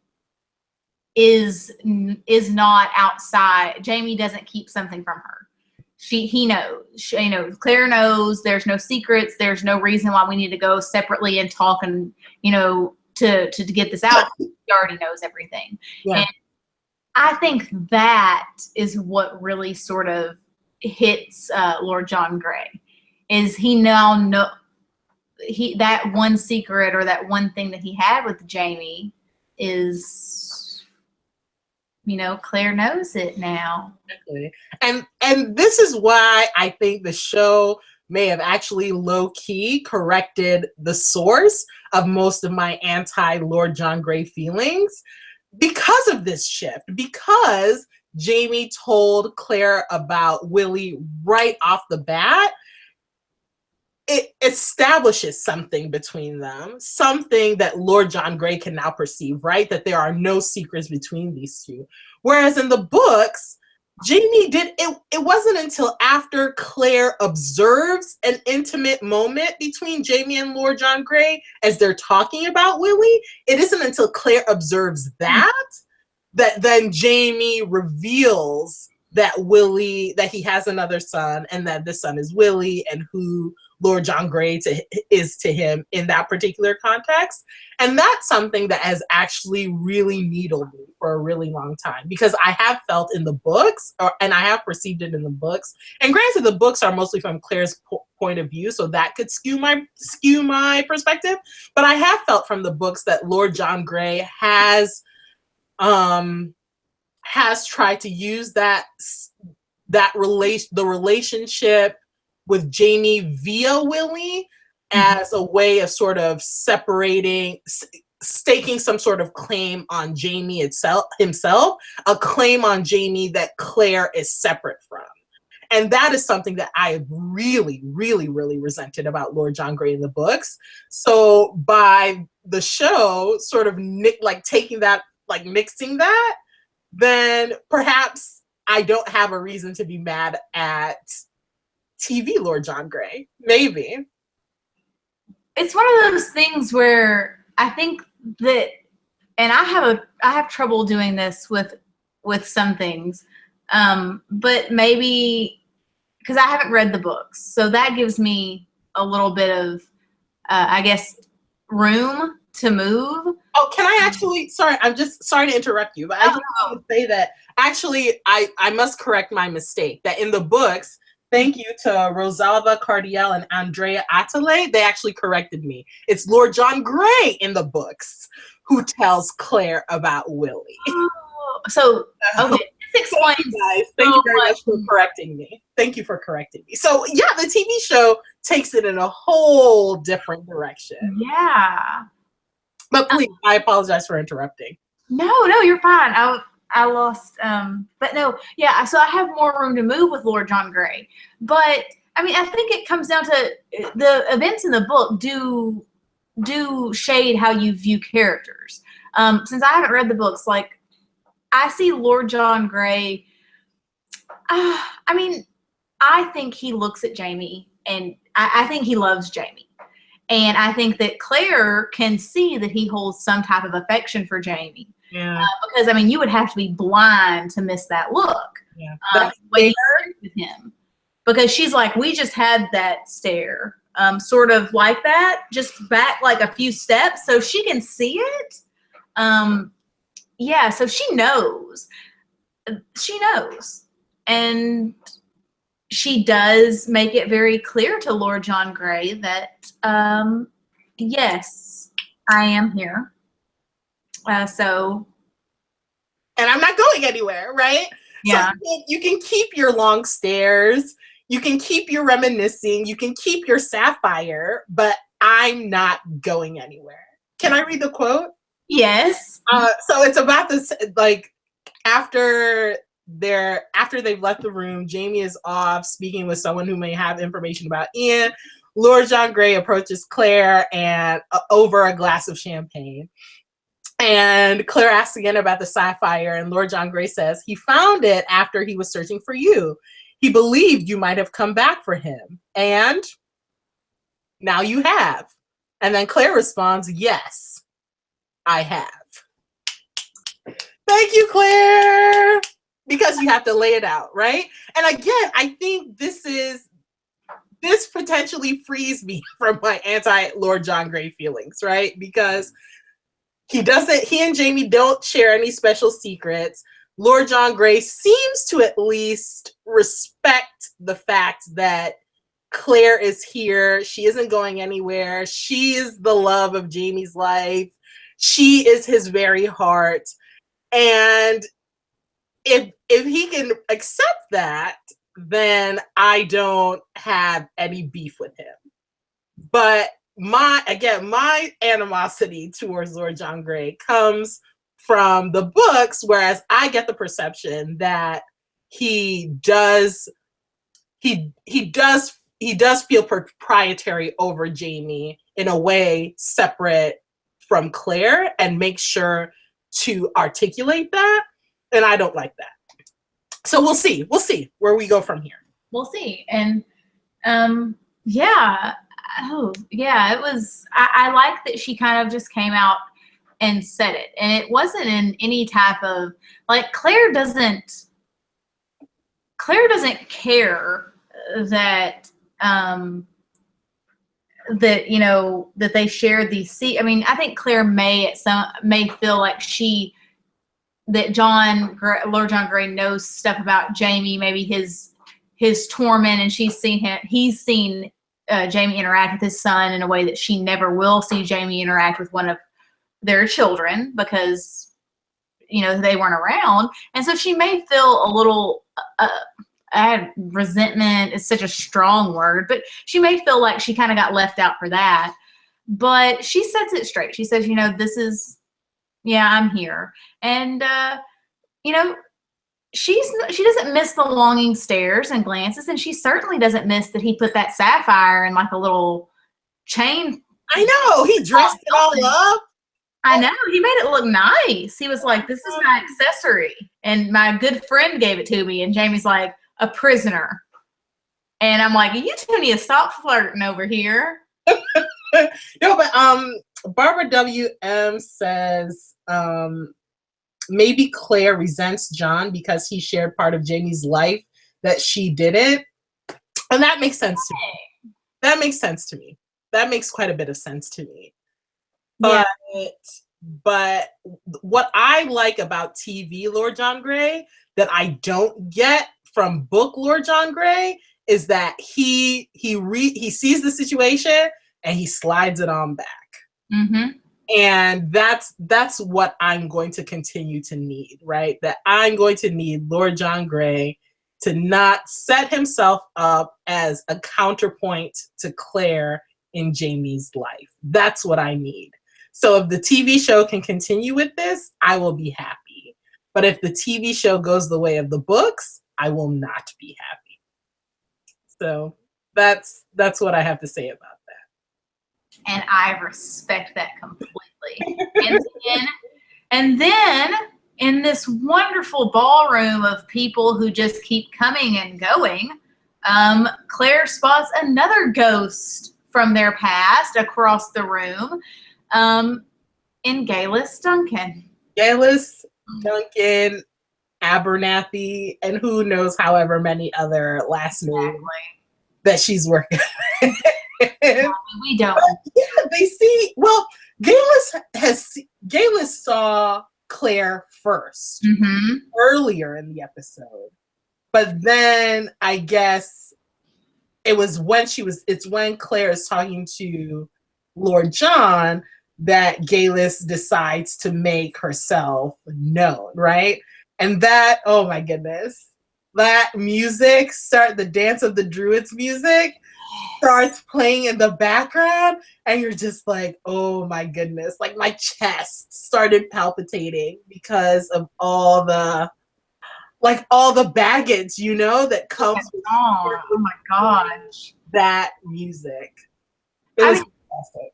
[SPEAKER 2] is not outside. Jaime doesn't keep something from her. He knows. Claire knows. There's no secrets. There's no reason why we need to go separately and talk and to get this out. He already knows everything.
[SPEAKER 1] Yeah.
[SPEAKER 2] And I think that is what really sort of hits Lord John Grey, is he now know that one secret or that one thing that he had with Jaime is, Claire knows it now.
[SPEAKER 1] Exactly. And this is why I think the show may have actually low-key corrected the source of most of my anti-Lord John Grey feelings. Because of this shift, because Jaime told Claire about Willie right off the bat, it establishes something between them, something that Lord John Grey can now perceive, right? That there are no secrets between these two. Whereas in the books, Jaime it wasn't until after Claire observes an intimate moment between Jaime and Lord John Grey as they're talking about Willie, it isn't until Claire observes that then Jaime reveals that he has another son, and that this son is Willie, and who Lord John Grey is to him in that particular context. And that's something that has actually really needled me for a really long time, because I have felt in the books, and I have perceived it in the books. And granted, the books are mostly from Claire's point of view, so that could skew my perspective. But I have felt from the books that Lord John Grey has has tried to use the relationship with Jamie via Willie as a way of sort of separating, staking some sort of claim on Jamie himself, a claim on Jamie that Claire is separate from. And that is something that I really, really, really resented about Lord John Grey in the books. So by the show sort of taking that, like mixing that, then perhaps I don't have a reason to be mad at TV Lord John Grey. Maybe.
[SPEAKER 2] It's one of those things where I think that, and I have trouble doing this with some things, but maybe because I haven't read the books, so that gives me a little bit of, I guess, room to move.
[SPEAKER 1] Oh, can I actually, sorry, I'm just sorry to interrupt you, but I just want to say that actually I must correct my mistake, that in the books, thank you to Rosalva Cardiel and Andrea Atale, they actually corrected me. It's Lord John Grey in the books who tells Claire about Willie.
[SPEAKER 2] Oh, so, okay. This explains,
[SPEAKER 1] guys. Thank you very much for correcting me. Thank you for correcting me. So yeah, the TV show takes it in a whole different direction.
[SPEAKER 2] Yeah.
[SPEAKER 1] But please, I apologize for interrupting.
[SPEAKER 2] No, you're fine. I lost, but no, yeah. So I have more room to move with Lord John Grey. But I mean, I think it comes down to the events in the book do shade how you view characters. Since I haven't read the books, like, I see Lord John Grey. I mean, I think he looks at Jamie, and I think he loves Jamie. And I think that Claire can see that he holds some type of affection for Jamie.
[SPEAKER 1] Yeah.
[SPEAKER 2] Because, I mean, you would have to be blind to miss that look.
[SPEAKER 1] Yeah.
[SPEAKER 2] When you stare with him. Because she's like, we just had that stare. Sort of like that, just back like a few steps. So she can see it. Yeah, so she knows. She knows. And she does make it very clear to Lord John Grey that, yes, I am here. So.
[SPEAKER 1] And I'm not going anywhere, right?
[SPEAKER 2] Yeah.
[SPEAKER 1] So you can keep your long stares. You can keep your reminiscing. You can keep your sapphire, but I'm not going anywhere. Can I read the quote?
[SPEAKER 2] Yes.
[SPEAKER 1] So it's about this, like, after they've left the room, Jamie is off speaking with someone who may have information about Ian. Lord John Grey approaches Claire and over a glass of champagne. And Claire asks again about the sapphire, and Lord John Grey says, he found it after he was searching for you. He believed you might have come back for him. And now you have. And then Claire responds, yes, I have. Thank you, Claire. Because you have to lay it out, right? And again, I think this potentially frees me from my anti-Lord John Grey feelings, right? Because he and Jamie don't share any special secrets. Lord John Grey seems to at least respect the fact that Claire is here. She isn't going anywhere. She is the love of Jamie's life. She is his very heart. And if he can accept that, then I don't have any beef with him. But my animosity towards Lord John Grey comes from the books, whereas I get the perception that he does feel proprietary over Jamie in a way separate from Claire, and makes sure to articulate that. And I don't like that. So we'll see where we go from here.
[SPEAKER 2] We'll see. And yeah. Oh, yeah, it was, I like that she kind of just came out and said it. And it wasn't in any type of, like, Claire doesn't care that, that, you know, that they shared these I mean, I think Claire may feel like that Lord John Grey knows stuff about Jamie, maybe his torment, and he's seen Jamie interact with his son in a way that she never will see Jamie interact with one of their children, because they weren't around. And so she may feel a little, resentment is such a strong word, but she may feel like she kind of got left out for that. But she sets it straight. She says, this is, I'm here. And, she doesn't miss the longing stares and glances, and she certainly doesn't miss that he put that sapphire in like a little chain.
[SPEAKER 1] I know, he dressed it all up.
[SPEAKER 2] I know, he made it look nice. He was like, this is my accessory, and my good friend gave it to me. And Jamie's like, a prisoner. And I'm like, you two need to stop flirting over here.
[SPEAKER 1] No, but Barbara WM says maybe Claire resents John because he shared part of Jamie's life that she didn't. And that makes sense to me. That makes sense to me. That makes quite a bit of sense to me. But what I like about TV Lord John Grey that I don't get from book Lord John Grey is that he sees the situation and he slides it on back.
[SPEAKER 2] Mm-hmm.
[SPEAKER 1] And that's what I'm going to continue to need, right? That I'm going to need Lord John Grey to not set himself up as a counterpoint to Claire in Jamie's life. That's what I need. So if the TV show can continue with this, I will be happy. But if the TV show goes the way of the books, I will not be happy. So that's what I have to say about that.
[SPEAKER 2] And I respect that completely. and then in this wonderful ballroom of people who just keep coming and going, Claire spots another ghost from their past across the room, in Geillis Duncan.
[SPEAKER 1] Geillis Duncan, Abernathy, and who knows however many other last names that she's working with.
[SPEAKER 2] We don't.
[SPEAKER 1] Yeah, they see. Well, Geillis saw Claire first earlier in the episode, but then I guess it's when Claire is talking to Lord John that Geillis decides to make herself known, right? And that, oh my goodness, that music the Dance of the Druids music starts playing in the background, and you're just like, oh my goodness, like my chest started palpitating because of all the baggage, that comes with
[SPEAKER 2] oh my gosh,
[SPEAKER 1] that music. It was fantastic.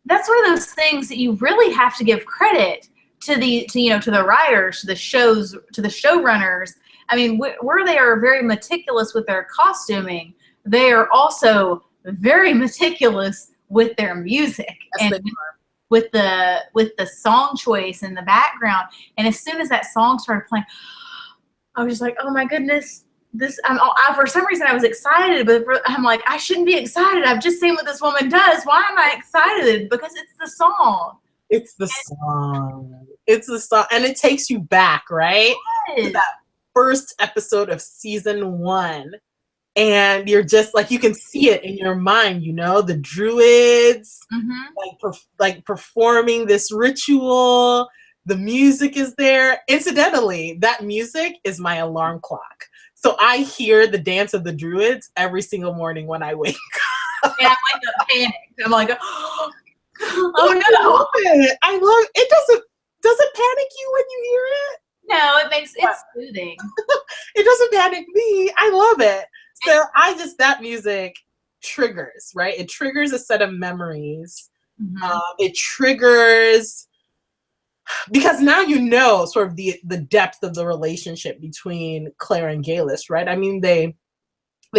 [SPEAKER 2] That's one of those things that you really have to give credit to the writers, to the showrunners. I mean, where they are very meticulous with their costuming, they are also very meticulous with their music and with the song choice in the background. And as soon as that song started playing, I was just like, oh my goodness. For some reason I was excited, but I'm like, I shouldn't be excited. I've just seen what this woman does. Why am I excited? Because it's the song.
[SPEAKER 1] It's the song. It's the song. And it takes you back, right?
[SPEAKER 2] Yes.
[SPEAKER 1] To that first episode of season 1. And you're just like, you can see it in your mind, the Druids like performing this ritual. The music is there. Incidentally, that music is my alarm clock. So I hear the Dance of the Druids every single morning when I wake up.
[SPEAKER 2] And I wake up panicked. I'm like, oh
[SPEAKER 1] no. I love it. Does it panic you when you hear it?
[SPEAKER 2] No, it's soothing.
[SPEAKER 1] It doesn't panic me. I love it. So that music triggers, right? It triggers a set of memories. It triggers, because now sort of the depth of the relationship between Claire and Geillis, right? I mean, they've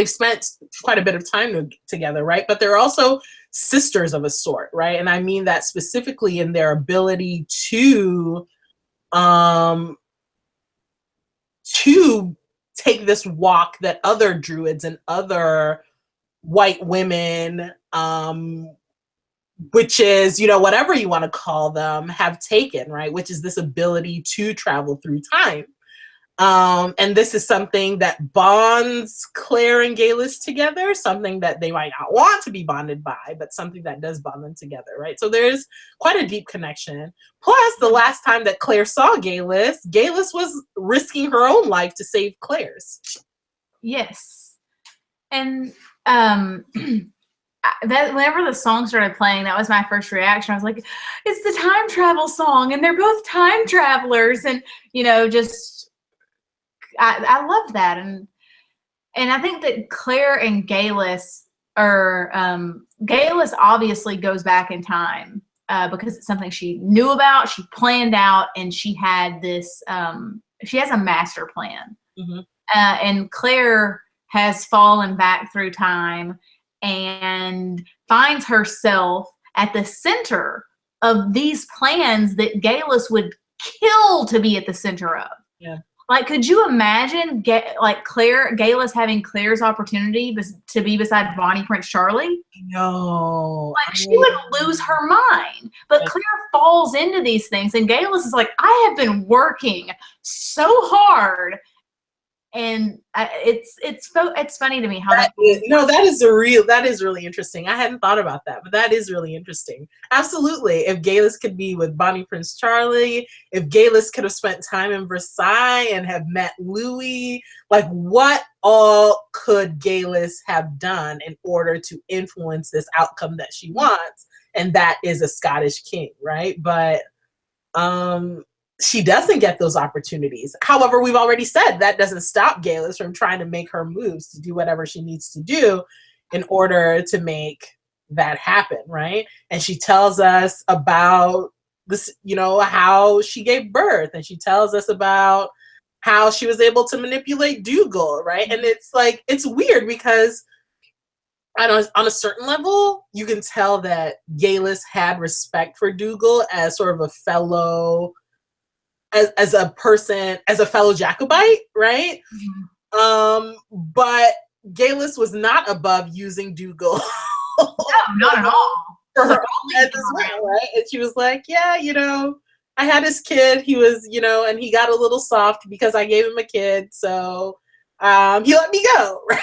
[SPEAKER 1] spent quite a bit of time together, right? But they're also sisters of a sort, right? And I mean that specifically in their ability to take this walk that other Druids and other white women, witches, whatever you want to call them, have taken, right? Which is this ability to travel through time. And this is something that bonds Claire and Geillis together, something that they might not want to be bonded by, but something that does bond them together, right? So there's quite a deep connection. Plus, the last time that Claire saw Geillis, Geillis was risking her own life to save Claire's.
[SPEAKER 2] Yes. And that whenever the song started playing, that was my first reaction. I was like, it's the time travel song, and they're both time travelers, and just I love that, and I think that Claire and Geillis are Geillis obviously goes back in time because it's something she knew about, she planned out, and she had this she has a master plan.
[SPEAKER 1] Mm-hmm.
[SPEAKER 2] And Claire has fallen back through time and finds herself at the center of these plans that Geillis would kill to be at the center of.
[SPEAKER 1] Yeah.
[SPEAKER 2] Like, could you imagine Geillis having Claire's opportunity to be beside Bonnie Prince Charlie?
[SPEAKER 1] No.
[SPEAKER 2] Like, she would lose her mind. But Claire falls into these things, and Geillis is like, I have been working so hard. And it's funny to me how
[SPEAKER 1] that is really interesting. I hadn't thought about that, but that is really interesting. Absolutely. If Geillis could be with Bonnie Prince Charlie, if Geillis could have spent time in Versailles and have met Louis, like what all could Geillis have done in order to influence this outcome that she wants? And that is a Scottish king, right? But she doesn't get those opportunities. However, we've already said that doesn't stop Geillis from trying to make her moves to do whatever she needs to do in order to make that happen, right? And she tells us about this, how she gave birth, and she tells us about how she was able to manipulate Dougal, right? And it's like, it's weird because on a certain level, you can tell that Geillis had respect for Dougal as sort of a fellow as a person, as a fellow Jacobite, right? Mm-hmm. But Geillis was not above using Dougal.
[SPEAKER 2] No, not at all.
[SPEAKER 1] For her own ends as well, right? And she was like, yeah, I had this kid, he was, and he got a little soft because I gave him a kid, so he let me go, right?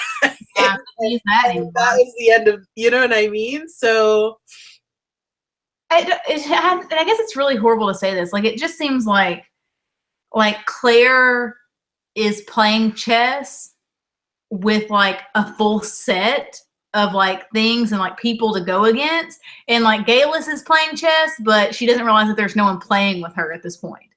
[SPEAKER 2] Yeah,
[SPEAKER 1] and that was the end of, you know what I mean? So
[SPEAKER 2] and I guess it's really horrible to say this. Like, it just seems like Claire is playing chess with like a full set of like things and like people to go against, and like Geillis is playing chess, but she doesn't realize that there's no one playing with her at this point.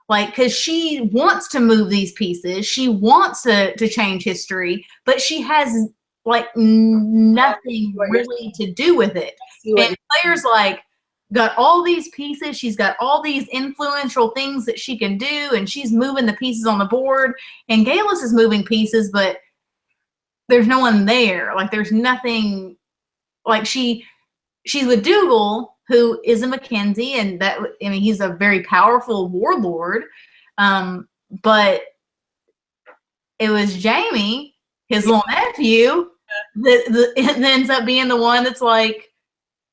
[SPEAKER 2] Like, because she wants to move these pieces, she wants to change history, but she has like nothing really to do with it. And Claire's like, got all these pieces, she's got all these influential things that she can do, and she's moving the pieces on the board, and Geillis is moving pieces, but there's no one there. Like, there's nothing. Like, she's with Dougal, who is a Mackenzie, and he's a very powerful warlord, but it was Jamie, his little nephew, that ends up being the one that's like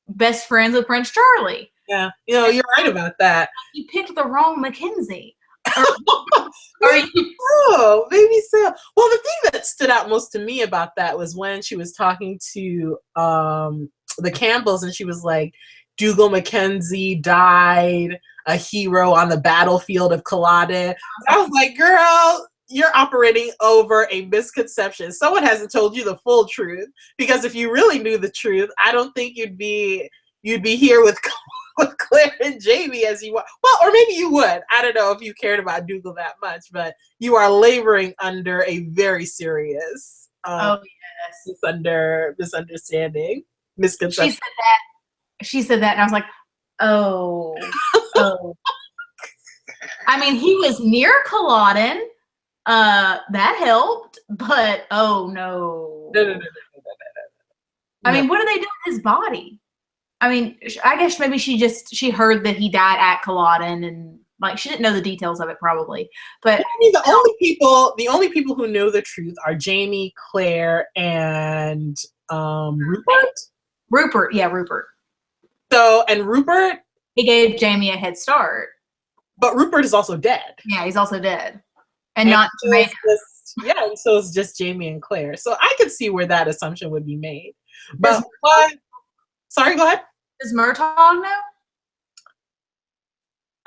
[SPEAKER 2] best friends with Prince Charlie.
[SPEAKER 1] Yeah, you're right about that.
[SPEAKER 2] You picked the wrong Mackenzie.
[SPEAKER 1] Oh, maybe so. Well, the thing that stood out most to me about that was when she was talking to the Campbells, and she was like, Dougal Mackenzie died a hero on the battlefield of Culloden. I was like, girl, you're operating over a misconception. Someone hasn't told you the full truth, because if you really knew the truth, I don't think you'd be here with Claire and Jamie as you were. Well, or maybe you would. I don't know if you cared about Dougal that much, but you are laboring under a very serious misunderstanding, misconception.
[SPEAKER 2] She said that, and I was like, oh. I mean, he was near Culloden. That helped, but oh no.
[SPEAKER 1] No.
[SPEAKER 2] I mean, what do they do with his body? I mean, I guess maybe she heard that he died at Culloden, and like she didn't know the details of it probably. But
[SPEAKER 1] I mean, the only people who know the truth are Jamie, Claire, and Rupert.
[SPEAKER 2] Rupert.
[SPEAKER 1] So, and Rupert,
[SPEAKER 2] he gave Jamie a head start.
[SPEAKER 1] But Rupert is also dead.
[SPEAKER 2] Yeah, he's also dead. And not
[SPEAKER 1] so
[SPEAKER 2] Jamaica.
[SPEAKER 1] and so it's just Jamie and Claire. So I could see where that assumption would be made. But what? Sorry, go ahead.
[SPEAKER 2] Does Murtaugh know?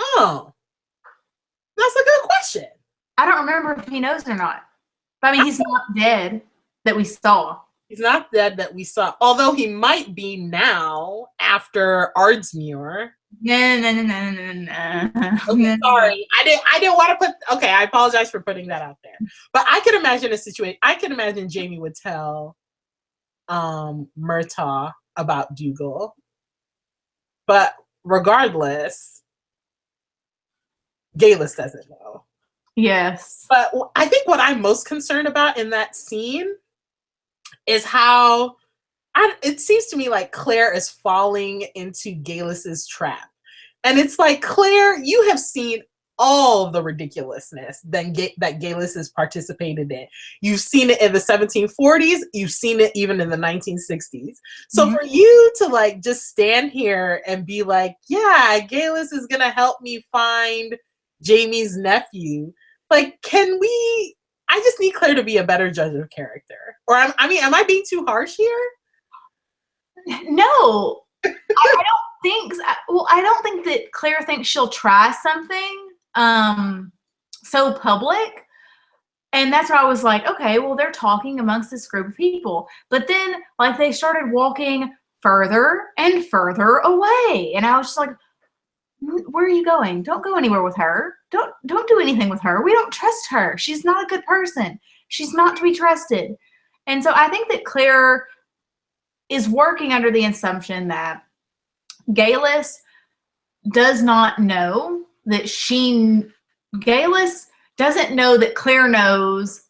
[SPEAKER 1] Oh, that's a good question.
[SPEAKER 2] I don't remember if he knows or not. But I mean, he's not dead that we saw.
[SPEAKER 1] He's not dead that we saw, although he might be now after Ardsmuir.
[SPEAKER 2] No.
[SPEAKER 1] Okay, sorry. I didn't want to put. Okay, I apologize for putting that out there. But I could imagine a situation. I could imagine Jamie would tell Murtaugh about Dougal. But regardless, Geillis doesn't know.
[SPEAKER 2] Yes.
[SPEAKER 1] But I think what I'm most concerned about in that scene is how it seems to me like Claire is falling into Geillis's trap. And it's like, Claire, you have seen all the ridiculousness that Geillis has participated in. You've seen it in the 1740s. You've seen it even in the 1960s. So for you to like just stand here and be like, yeah, Geillis is going to help me find Jamie's nephew. Like, I just need Claire to be a better judge of character. Or am I being too harsh here?
[SPEAKER 2] No, I don't think. Well, I don't think that Claire thinks she'll try something so public, and that's why I was like, okay, well, they're talking amongst this group of people, but then like they started walking further and further away, and I was just like, where are you going? Don't go anywhere with her. Don't do anything with her. We don't trust her. She's not a good person. She's not to be trusted. And so I think that Claire is working under the assumption that Geillis does not know that Geillis doesn't know that Claire knows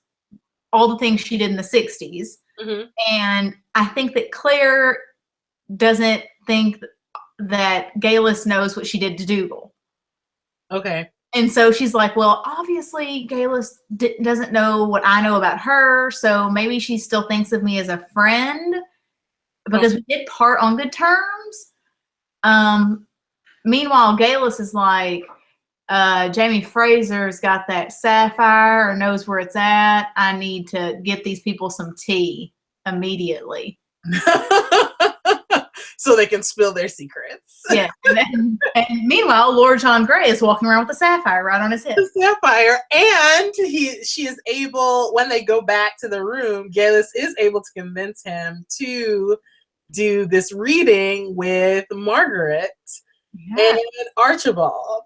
[SPEAKER 2] all the things she did in the 60s. And I think that Claire doesn't think that Geillis knows what she did to Dougal.
[SPEAKER 1] Okay.
[SPEAKER 2] And so she's like, well, obviously Geillis doesn't know what I know about her, so maybe she still thinks of me as a friend because we did part on good terms. Meanwhile, Geillis is like, Jamie Fraser's got that sapphire or knows where it's at. I need to get these people some tea immediately.
[SPEAKER 1] So they can spill their secrets.
[SPEAKER 2] Yeah. And meanwhile, Lord John Grey is walking around with a sapphire right on his head.
[SPEAKER 1] The sapphire. And she is able, when they go back to the room, Geillis is able to convince him to do this reading with Margaret and Archibald.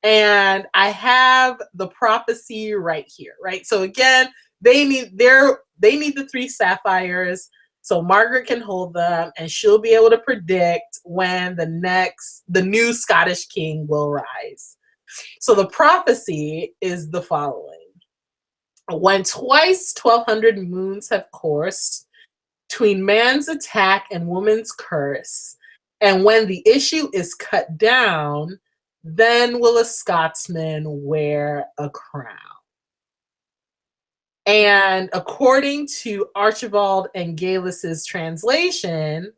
[SPEAKER 1] And I have the prophecy right here, right? So again, they need the 3 sapphires. So Margaret can hold them, and she'll be able to predict when the new Scottish king will rise. So the prophecy is the following. When twice 1,200 moons have coursed, between man's attack and woman's curse, and when the issue is cut down, then will a Scotsman wear a crown. And according to Archibald and Geillis's translation,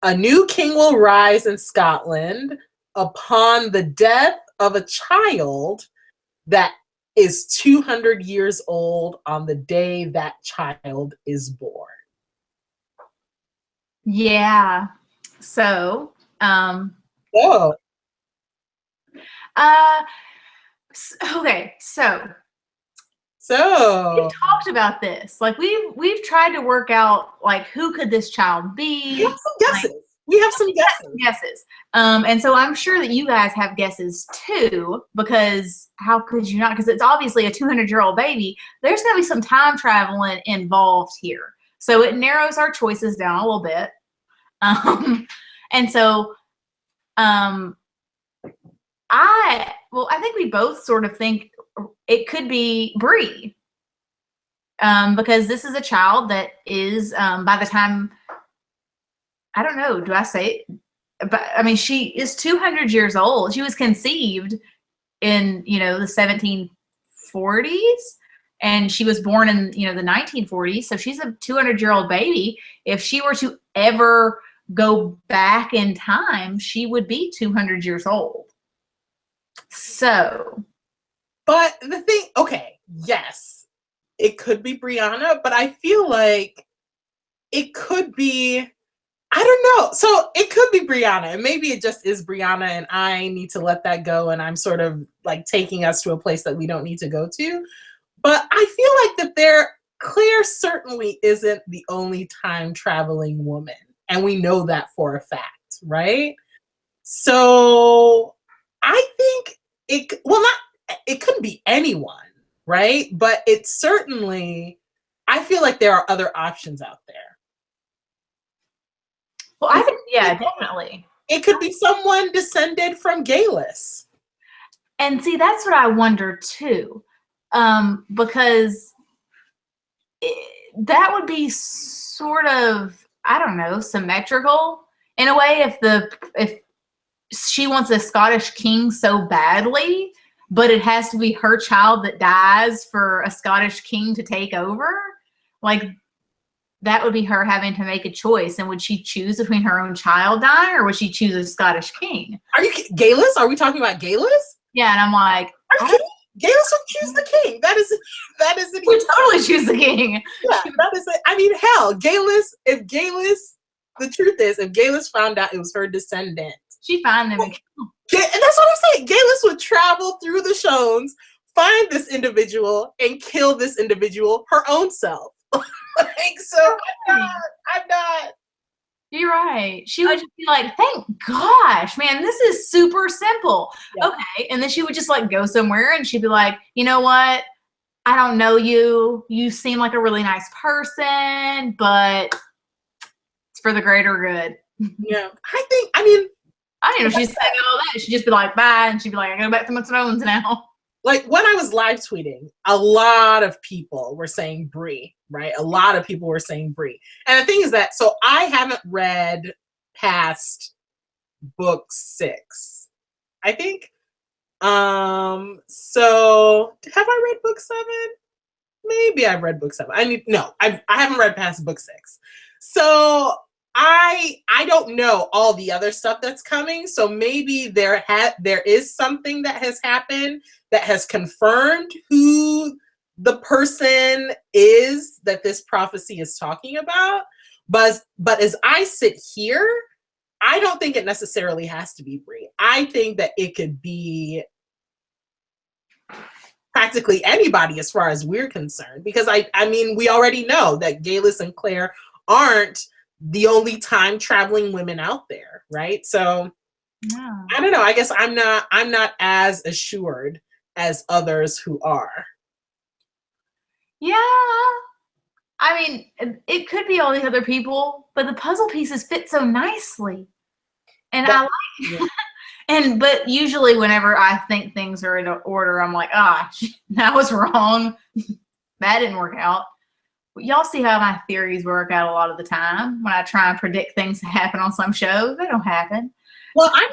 [SPEAKER 1] a new king will rise in Scotland upon the death of a child that is 200 years old on the day that child is born.
[SPEAKER 2] Yeah. So, okay, so we've talked about this. Like we've tried to work out like who could this child be.
[SPEAKER 1] We have some guesses. We have some
[SPEAKER 2] guesses. And so I'm sure that you guys have guesses too, because how could you not? Because it's obviously a 200-year-old baby. There's going to be some time traveling involved here. So it narrows our choices down a little bit. And so I think we both sort of think it could be Bree, because this is a child that is, by the time, I don't know, do I say it? But I mean, she is 200 years old. She was conceived in, the 1740s, and she was born in, the 1940s. So she's a 200-year-old baby. If she were to ever go back in time, she would be 200 years old. So.
[SPEAKER 1] But the thing, okay, yes, it could be Brianna, but I feel like it could be, I don't know. So it could be Brianna, and maybe it just is Brianna, and I need to let that go, and I'm sort of like taking us to a place that we don't need to go to. But I feel like that Claire certainly isn't the only time traveling woman, and we know that for a fact, right? So I think it couldn't be anyone, right? But it certainly, I feel like there are other options out there.
[SPEAKER 2] Well, I think, yeah, definitely.
[SPEAKER 1] It could be someone descended from Geillis.
[SPEAKER 2] And see, that's what I wonder too, because that would be sort of, I don't know, symmetrical in a way. If she wants a Scottish king so badly, but it has to be her child that dies for a Scottish king to take over, like, that would be her having to make a choice. And would she choose between her own child dying, or would she choose a Scottish king?
[SPEAKER 1] Are you Geillis? Are we talking about Geillis?
[SPEAKER 2] Yeah, and I'm like,
[SPEAKER 1] Geillis would choose the king. That is it.
[SPEAKER 2] We totally choose the king.
[SPEAKER 1] Yeah, that is it. I mean, hell, the truth is, if Geillis found out it was her descendant,
[SPEAKER 2] she'd find them. And
[SPEAKER 1] that's what I'm saying. Geillis would travel through the Shones, find this individual, and kill this individual her own self. Like, so I'm not.
[SPEAKER 2] You're right. She would just be like, thank gosh, man, this is super simple. Yeah. Okay. And then she would just like go somewhere and she'd be like, you know what? I don't know you. You seem like a really nice person, but it's for the greater good.
[SPEAKER 1] Yeah. I
[SPEAKER 2] don't know if she's saying all that. She'd just be like, bye. And she'd be like, I go back to my Thrones now.
[SPEAKER 1] Like, when I was live tweeting, a lot of people were saying Bree, right? A lot of people were saying Bree. And the thing is that, so I haven't read past book 6, I think. So have I read book 7? Maybe I've read book 7. I haven't read past book 6. So I don't know all the other stuff that's coming. So maybe there is something that has happened that has confirmed who the person is that this prophecy is talking about. But as I sit here, I don't think it necessarily has to be Bree. I think that it could be practically anybody as far as we're concerned. Because I mean, we already know that Geillis and Claire aren't the only time traveling women out there, right? So yeah. I don't know. I guess I'm not as assured as others who are.
[SPEAKER 2] Yeah. I mean, it could be all these other people, but the puzzle pieces fit so nicely. And I like but usually whenever I think things are in order, I'm like, that was wrong. That didn't work out. But y'all see how my theories work out a lot of the time. When I try and predict things to happen on some shows, they don't happen.
[SPEAKER 1] Well, I'm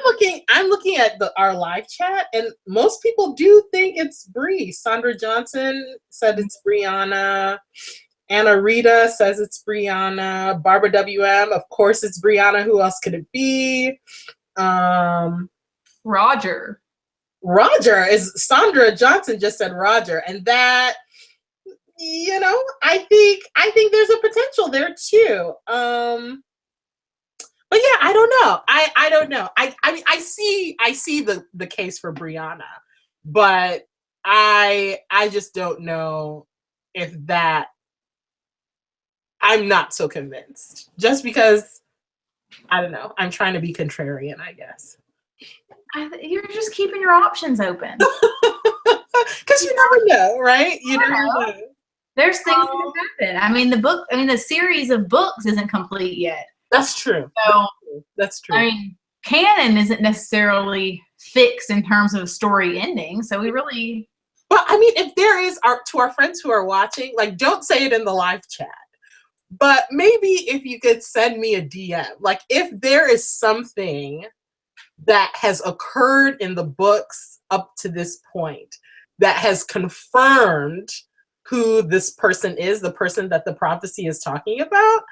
[SPEAKER 1] looking at our live chat, and most people do think it's Bree. Sandra Johnson said it's Brianna. Anna Rita says it's Brianna. Barbara WM, of course it's Brianna. Who else could it be?
[SPEAKER 2] Roger
[SPEAKER 1] is Sandra Johnson just said Roger, and that, you know, I think there's a potential there too. But yeah, I don't know. I don't know. I mean, I see the case for Brianna, but I just don't know if that. I'm not so convinced. Just because, I don't know. I'm trying to be contrarian, I guess.
[SPEAKER 2] You're just keeping your options open.
[SPEAKER 1] Because you never know, right? You never know.
[SPEAKER 2] There's things that happen. I mean, the series of books isn't complete yet.
[SPEAKER 1] That's true.
[SPEAKER 2] So
[SPEAKER 1] that's true.
[SPEAKER 2] I mean, canon isn't necessarily fixed in terms of story ending. So we really.
[SPEAKER 1] But I mean, if there is to our friends who are watching, like, don't say it in the live chat. But maybe if you could send me a DM, like, if there is something that has occurred in the books up to this point that has confirmed who this person is, the person that the prophecy is talking about,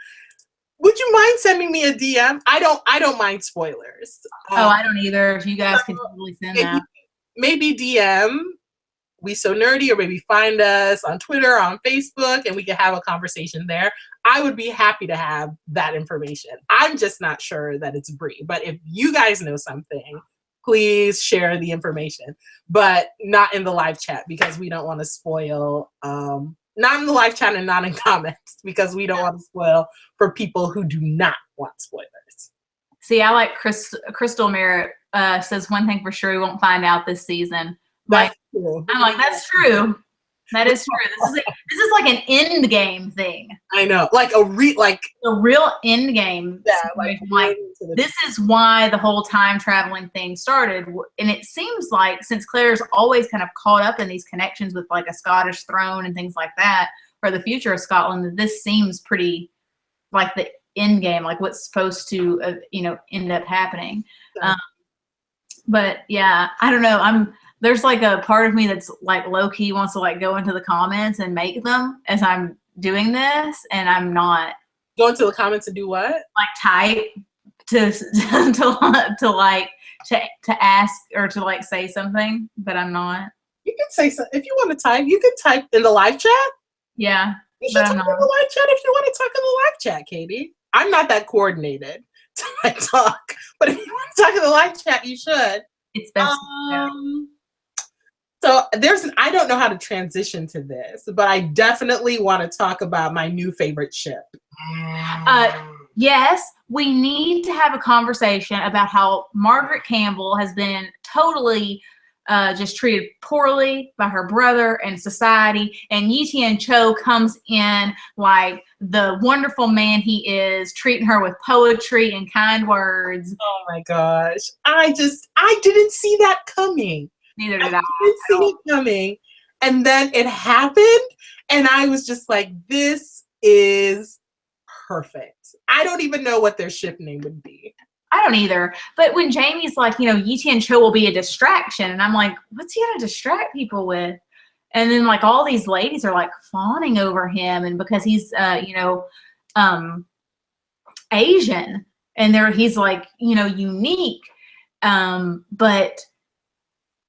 [SPEAKER 1] would you mind sending me a DM? I don't mind spoilers.
[SPEAKER 2] I don't either. If you guys can totally send that.
[SPEAKER 1] Maybe DM We So Nerdy, or maybe find us on Twitter or on Facebook, and we can have a conversation there. I would be happy to have that information. I'm just not sure that it's Brie. But if you guys know something, please share the information. But not in the live chat, because we don't want to spoil. Not in the live chat and not in comments, because we don't want to spoil for people who do not want spoilers.
[SPEAKER 2] See, I like Crystal Merritt says one thing for sure we won't find out this season.
[SPEAKER 1] That's true.
[SPEAKER 2] I'm like, that's true. That is true. This is like an end game thing.
[SPEAKER 1] I know, like a
[SPEAKER 2] real end game.
[SPEAKER 1] Yeah,
[SPEAKER 2] like this is why the whole time traveling thing started. And it seems like, since Claire's always kind of caught up in these connections with like a Scottish throne and things like that, or the future of Scotland, that this seems pretty like the end game, like what's supposed to end up happening.
[SPEAKER 1] Yeah.
[SPEAKER 2] But yeah, I don't know. There's like a part of me that's like low key wants to like go into the comments and make them as I'm doing this, and I'm not.
[SPEAKER 1] Go into the comments and do what?
[SPEAKER 2] Like type to ask or to like say something, but I'm not.
[SPEAKER 1] You can say something if you want to type. You can type in the live chat.
[SPEAKER 2] Yeah,
[SPEAKER 1] you should talk in the live chat if you want to talk in the live chat, Katie. I'm not that coordinated to like talk, but if you want to talk in the live chat, you should.
[SPEAKER 2] It's best.
[SPEAKER 1] So I don't know how to transition to this, but I definitely want to talk about my new favorite ship.
[SPEAKER 2] Yes, we need to have a conversation about how Margaret Campbell has been totally just treated poorly by her brother and society, and Tien Cho comes in like the wonderful man he is, treating her with poetry and kind words.
[SPEAKER 1] Oh my gosh. I didn't see that coming.
[SPEAKER 2] Neither did I.
[SPEAKER 1] Didn't see it coming. And then it happened, and I was just like, this is perfect. I don't even know what their ship name would be.
[SPEAKER 2] I don't either. But when Jamie's like, Tien Cho will be a distraction, and I'm like, what's he gonna distract people with? And then like all these ladies are like fawning over him, and because he's Asian, and he's like unique, but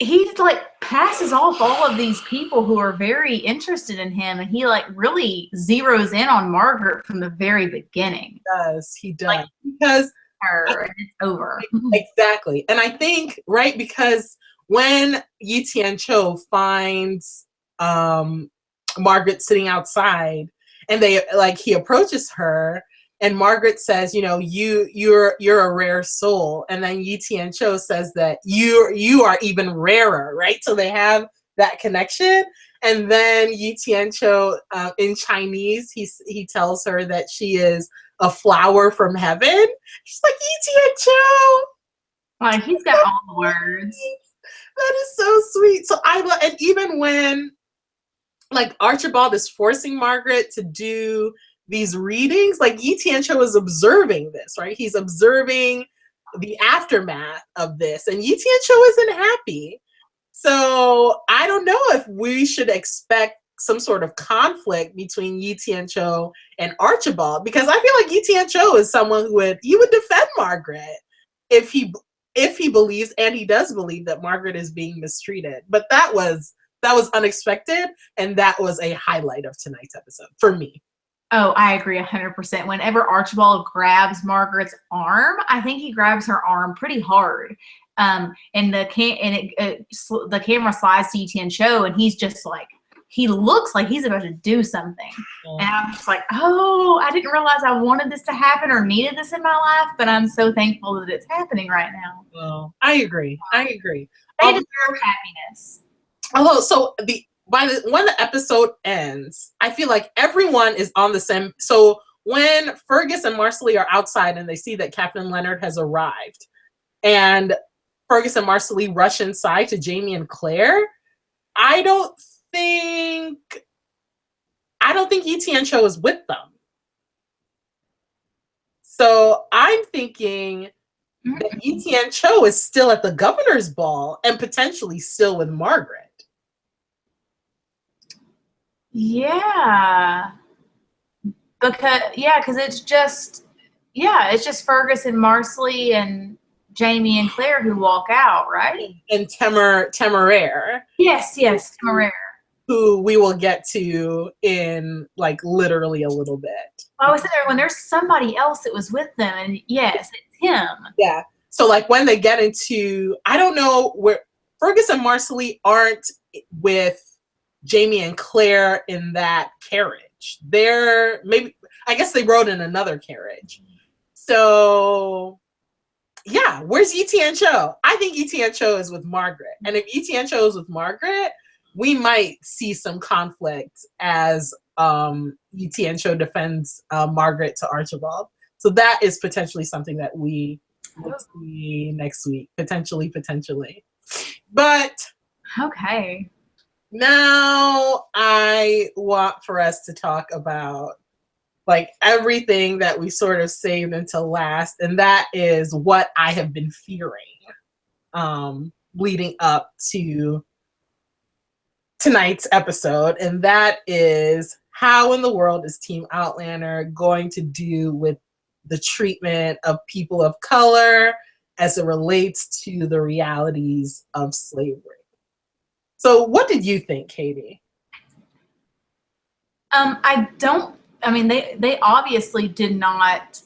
[SPEAKER 2] he like passes off all of these people who are very interested in him, and he like really zeroes in on Margaret from the very beginning.
[SPEAKER 1] He does, like, because
[SPEAKER 2] and it's over.
[SPEAKER 1] Exactly. And I think, right, because when Tien Cho finds Margaret sitting outside, and he approaches her, and Margaret says, you're a rare soul. And then Tien Cho says that you are even rarer, right? So they have that connection. And then Tien Cho, in Chinese, he tells her that she is a flower from heaven. She's like, Tien Cho.
[SPEAKER 2] Like, he's got all the words.
[SPEAKER 1] That is so sweet. So and even when like Archibald is forcing Margaret to do these readings, like Tien Cho is observing this, right? He's observing the aftermath of this, and Tien Cho isn't happy. So I don't know if we should expect some sort of conflict between Tien Cho and Archibald, because I feel like Tien Cho is someone who would defend Margaret if he believes, and he does believe, that Margaret is being mistreated. But that was unexpected, and that was a highlight of tonight's episode for me.
[SPEAKER 2] Oh, I agree 100%. Whenever Archibald grabs Margaret's arm, I think he grabs her arm pretty hard. And the camera slides to Tien Cho, and he's just like, he looks like he's about to do something. Yeah. And I'm just like, oh, I didn't realize I wanted this to happen or needed this in my life, but I'm so thankful that it's happening right now.
[SPEAKER 1] Well, I agree.
[SPEAKER 2] They deserve happiness.
[SPEAKER 1] Although, so when the episode ends, I feel like everyone is on the same. So when Fergus and Marcelly are outside and they see that Captain Leonard has arrived, and Fergus and Marcelly rush inside to Jamie and Claire, I don't think Tien Cho is with them. So I'm thinking that Tien Cho is still at the governor's ball and potentially still with Margaret.
[SPEAKER 2] Yeah. Because it's just Fergus and Marcelly and Jamie and Claire who walk out, right?
[SPEAKER 1] And Temeraire.
[SPEAKER 2] Yes, Temeraire.
[SPEAKER 1] Who we will get to in like literally a little bit.
[SPEAKER 2] I was there when there's somebody else that was with them, and yes, it's him.
[SPEAKER 1] Yeah. So like when they get into, I don't know where Fergus and Marcelly aren't with Jamie and Claire in that carriage. They're maybe, I guess they rode in another carriage. So yeah, where's Tien Cho? I think Tien Cho is with Margaret. And if Tien Cho is with Margaret, we might see some conflict as Tien Cho defends Margaret to Archibald. So that is potentially something that we will see next week. Potentially. But
[SPEAKER 2] okay.
[SPEAKER 1] Now I want for us to talk about like everything that we sort of saved until last, and that is what I have been fearing leading up to tonight's episode, and that is how in the world is Team Outlander going to do with the treatment of people of color as it relates to the realities of slavery. So what did you think, Katie?
[SPEAKER 2] They obviously did not,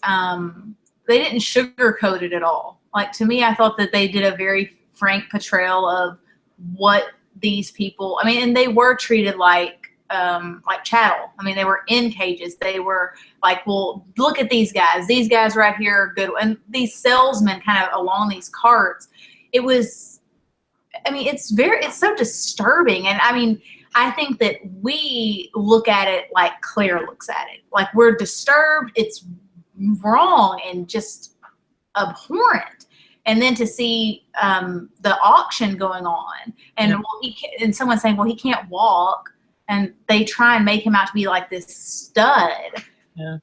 [SPEAKER 2] they didn't sugarcoat it at all. Like, to me, I thought that they did a very frank portrayal of what these people, and they were treated like chattel. They were in cages. They were like, well, look at these guys right here are good. And these salesmen kind of along these carts, it was, it's so disturbing. And I think that we look at it like Claire looks at it. Like, we're disturbed, it's wrong and just abhorrent. And then to see the auction going on, and and someone saying, well, he can't walk, and they try and make him out to be like this stud.
[SPEAKER 1] Yeah.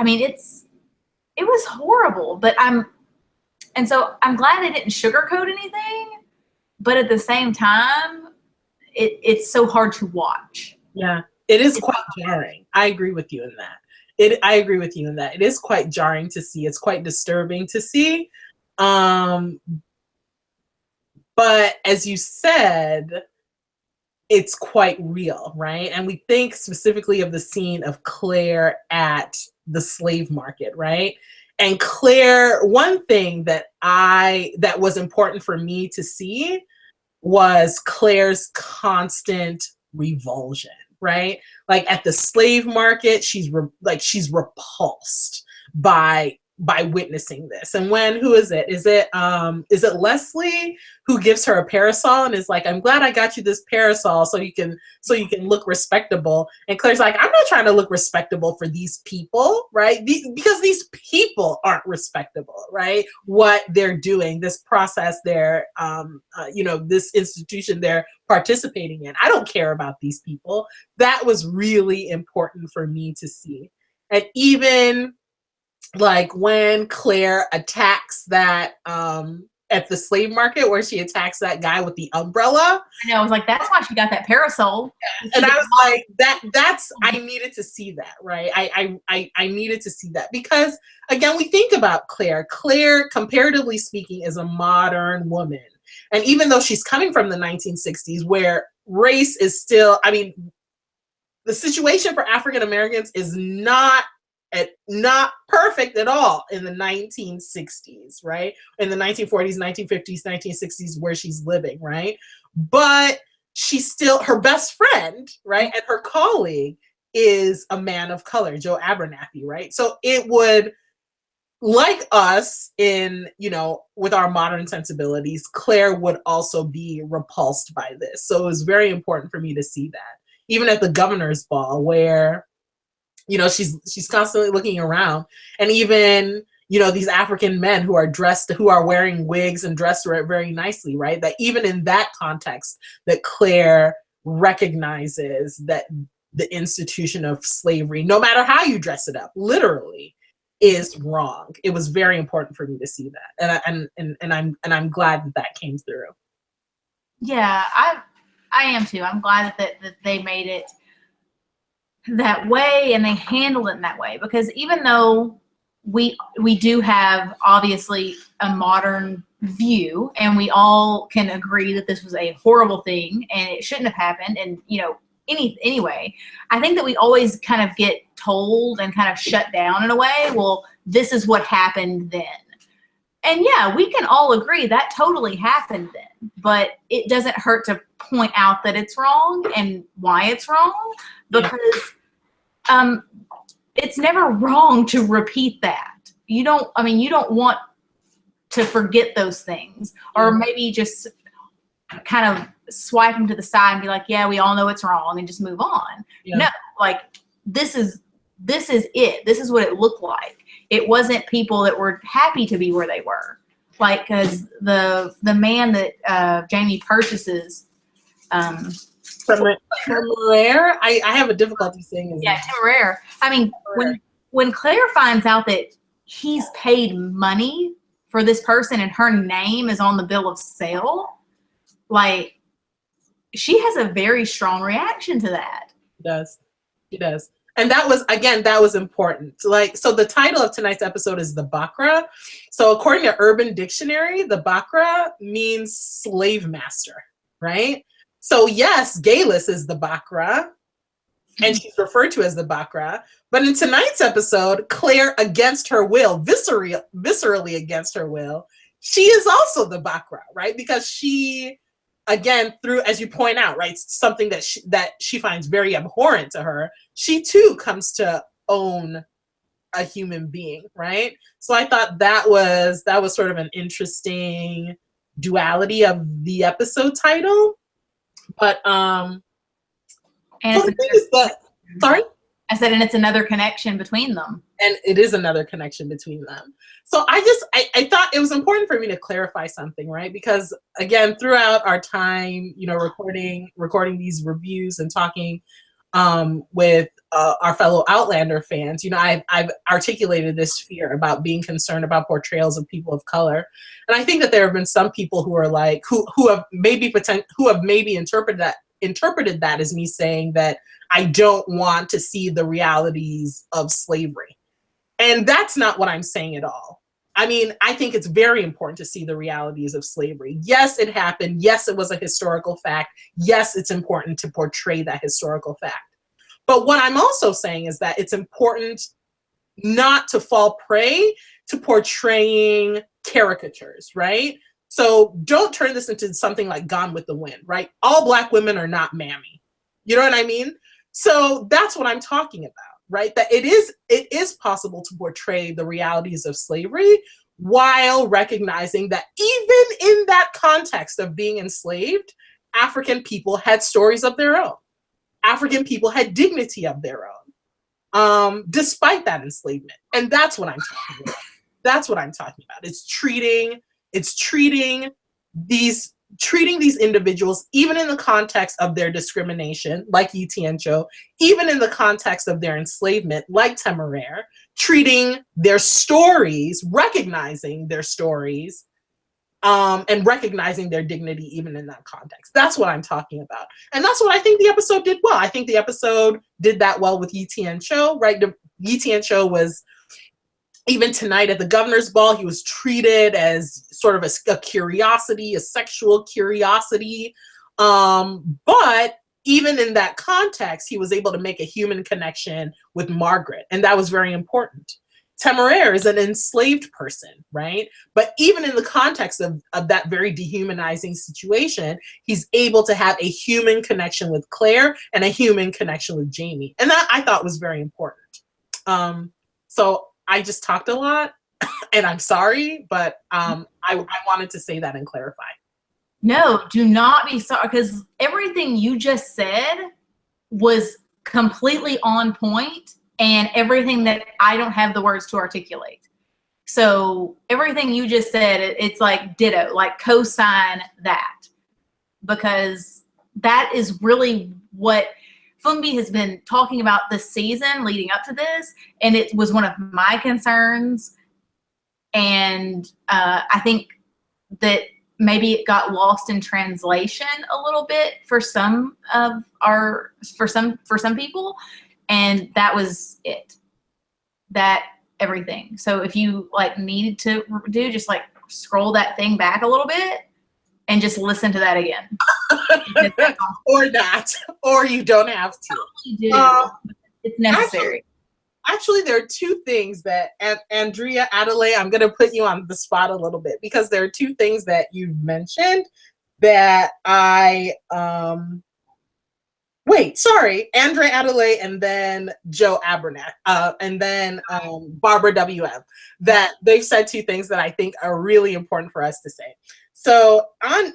[SPEAKER 2] It was horrible. So I'm glad they didn't sugarcoat anything, but at the same time, it's so hard to watch.
[SPEAKER 1] Yeah, it is quite jarring. I agree with you in that. I agree with you in that. It is quite jarring to see. It's quite disturbing to see. But as you said, it's quite real, right? And we think specifically of the scene of Claire at the slave market, right? And Claire, one thing that was important for me to see was Claire's constant revulsion, right? Like at the slave market, she's repulsed by witnessing this. And who is it? Is it Leslie who gives her a parasol and is like, I'm glad I got you this parasol so you can look respectable. And Claire's like, I'm not trying to look respectable for these people, right? Because these people aren't respectable, right? What they're doing, this process they're, this institution they're participating in. I don't care about these people. That was really important for me to see. And even like when Claire attacks that at the slave market, where she attacks that guy with the umbrella.
[SPEAKER 2] I know, I was like, that's why she got that parasol.
[SPEAKER 1] Yeah. And I was like, that's I needed to see that, right? I needed to see that because again, we think about Claire. Claire, comparatively speaking, is a modern woman. And even though she's coming from the 1960s where race is still, the situation for African Americans is not perfect at all in the 1960s, right? In the 1940s, 1950s, 1960s, where she's living, right? But she's still, her best friend, right? And her colleague is a man of color, Joe Abernathy, right? So it would, like us in, with our modern sensibilities, Claire would also be repulsed by this. So it was very important for me to see that. Even at the governor's ball where, she's constantly looking around, and even, these African men who are wearing wigs and dressed very nicely, right? That even in that context, that Claire recognizes that the institution of slavery, no matter how you dress it up, literally, is wrong. It was very important for me to see that, and I'm glad that came through.
[SPEAKER 2] Yeah, I am too. I'm glad that they made it that way and they handled it in that way, because even though we do have obviously a modern view, and we all can agree that this was a horrible thing and it shouldn't have happened. And anyway, I think that we always kind of get told and kind of shut down in a way. Well, this is what happened then. And yeah, we can all agree that totally happened then, but it doesn't hurt to point out that it's wrong and why it's wrong, because it's never wrong to repeat that. You don't want to forget those things, or maybe just kind of swipe them to the side and be like, yeah, we all know it's wrong, and just move on. Yeah. No, like this is it. This is what it looked like. It wasn't people that were happy to be where they were. Like, because the man that Jamie purchases,
[SPEAKER 1] Temeraire. I have a difficulty saying his name.
[SPEAKER 2] Temeraire. I mean, when Claire finds out that he's paid money for this person and her name is on the bill of sale, like, she has a very strong reaction to that.
[SPEAKER 1] She does. And that was important. Like, so the title of tonight's episode is the Bakra. So according to Urban Dictionary, the Bakra means slave master, right? So yes, Geillis is the Bakra, and she's referred to as the Bakra. But in tonight's episode, Claire, against her will, viscerally against her will, she is also the Bakra, right? Because she, again, through, as you point out, right, something that she finds very abhorrent to her, she too comes to own a human being, right? So I thought that was sort of an interesting duality of the episode title. But
[SPEAKER 2] and
[SPEAKER 1] so the thing is that, sorry?
[SPEAKER 2] I said, and it's another connection between them.
[SPEAKER 1] And it is another connection between them. So I thought it was important for me to clarify something, right? Because again, throughout our time, recording these reviews and talking with our fellow Outlander fans, I've articulated this fear about being concerned about portrayals of people of color. And I think that there have been some people who are like, who have maybe interpreted that as me saying that I don't want to see the realities of slavery. And that's not what I'm saying at all. I mean, I think it's very important to see the realities of slavery. Yes, it happened. Yes, it was a historical fact. Yes, it's important to portray that historical fact. But what I'm also saying is that it's important not to fall prey to portraying caricatures, right? So don't turn this into something like Gone with the Wind, right? All Black women are not mammy. You know what I mean? So that's what I'm talking about, right? That it is possible to portray the realities of slavery while recognizing that even in that context of being enslaved, African people had stories of their own. African people had dignity of their own, despite that enslavement. And that's what I'm talking about. That's what I'm talking about. It's treating these individuals, even in the context of their discrimination, like Tien, even in the context of their enslavement, like Temeraire, treating their stories, recognizing their stories, and recognizing their dignity even in that context. That's what I'm talking about. And that's what I think the episode did well. I think the episode did that well with Tien, right? Tien was, even tonight at the governor's ball, he was treated as sort of a curiosity, a sexual curiosity. But even in that context, he was able to make a human connection with Margaret. And that was very important. Temeraire is an enslaved person, right? But even in the context of that very dehumanizing situation, he's able to have a human connection with Claire and a human connection with Jamie. And that I thought was very important. So I just talked a lot and I'm sorry, but I wanted to say that and clarify.
[SPEAKER 2] No, do not be sorry, because everything you just said was completely on point, and everything that I don't have the words to articulate. So everything you just said, it's like ditto, like co-sign that, because that is really what Fumbi has been talking about this season leading up to this, and it was one of my concerns. And I think that maybe it got lost in translation a little bit for some people, and that was it. That everything. So if you like needed to do, just like scroll that thing back a little bit and just listen to that again.
[SPEAKER 1] Or not, or you don't have to.
[SPEAKER 2] You do. It's necessary.
[SPEAKER 1] Actually, there are two things that, Andrea Adelaide, I'm going to put you on the spot a little bit, because there are two things that you've mentioned that Andrea Adelaide and then Joe Abernathy, and then Barbara WM, that they've said two things that I think are really important for us to say. So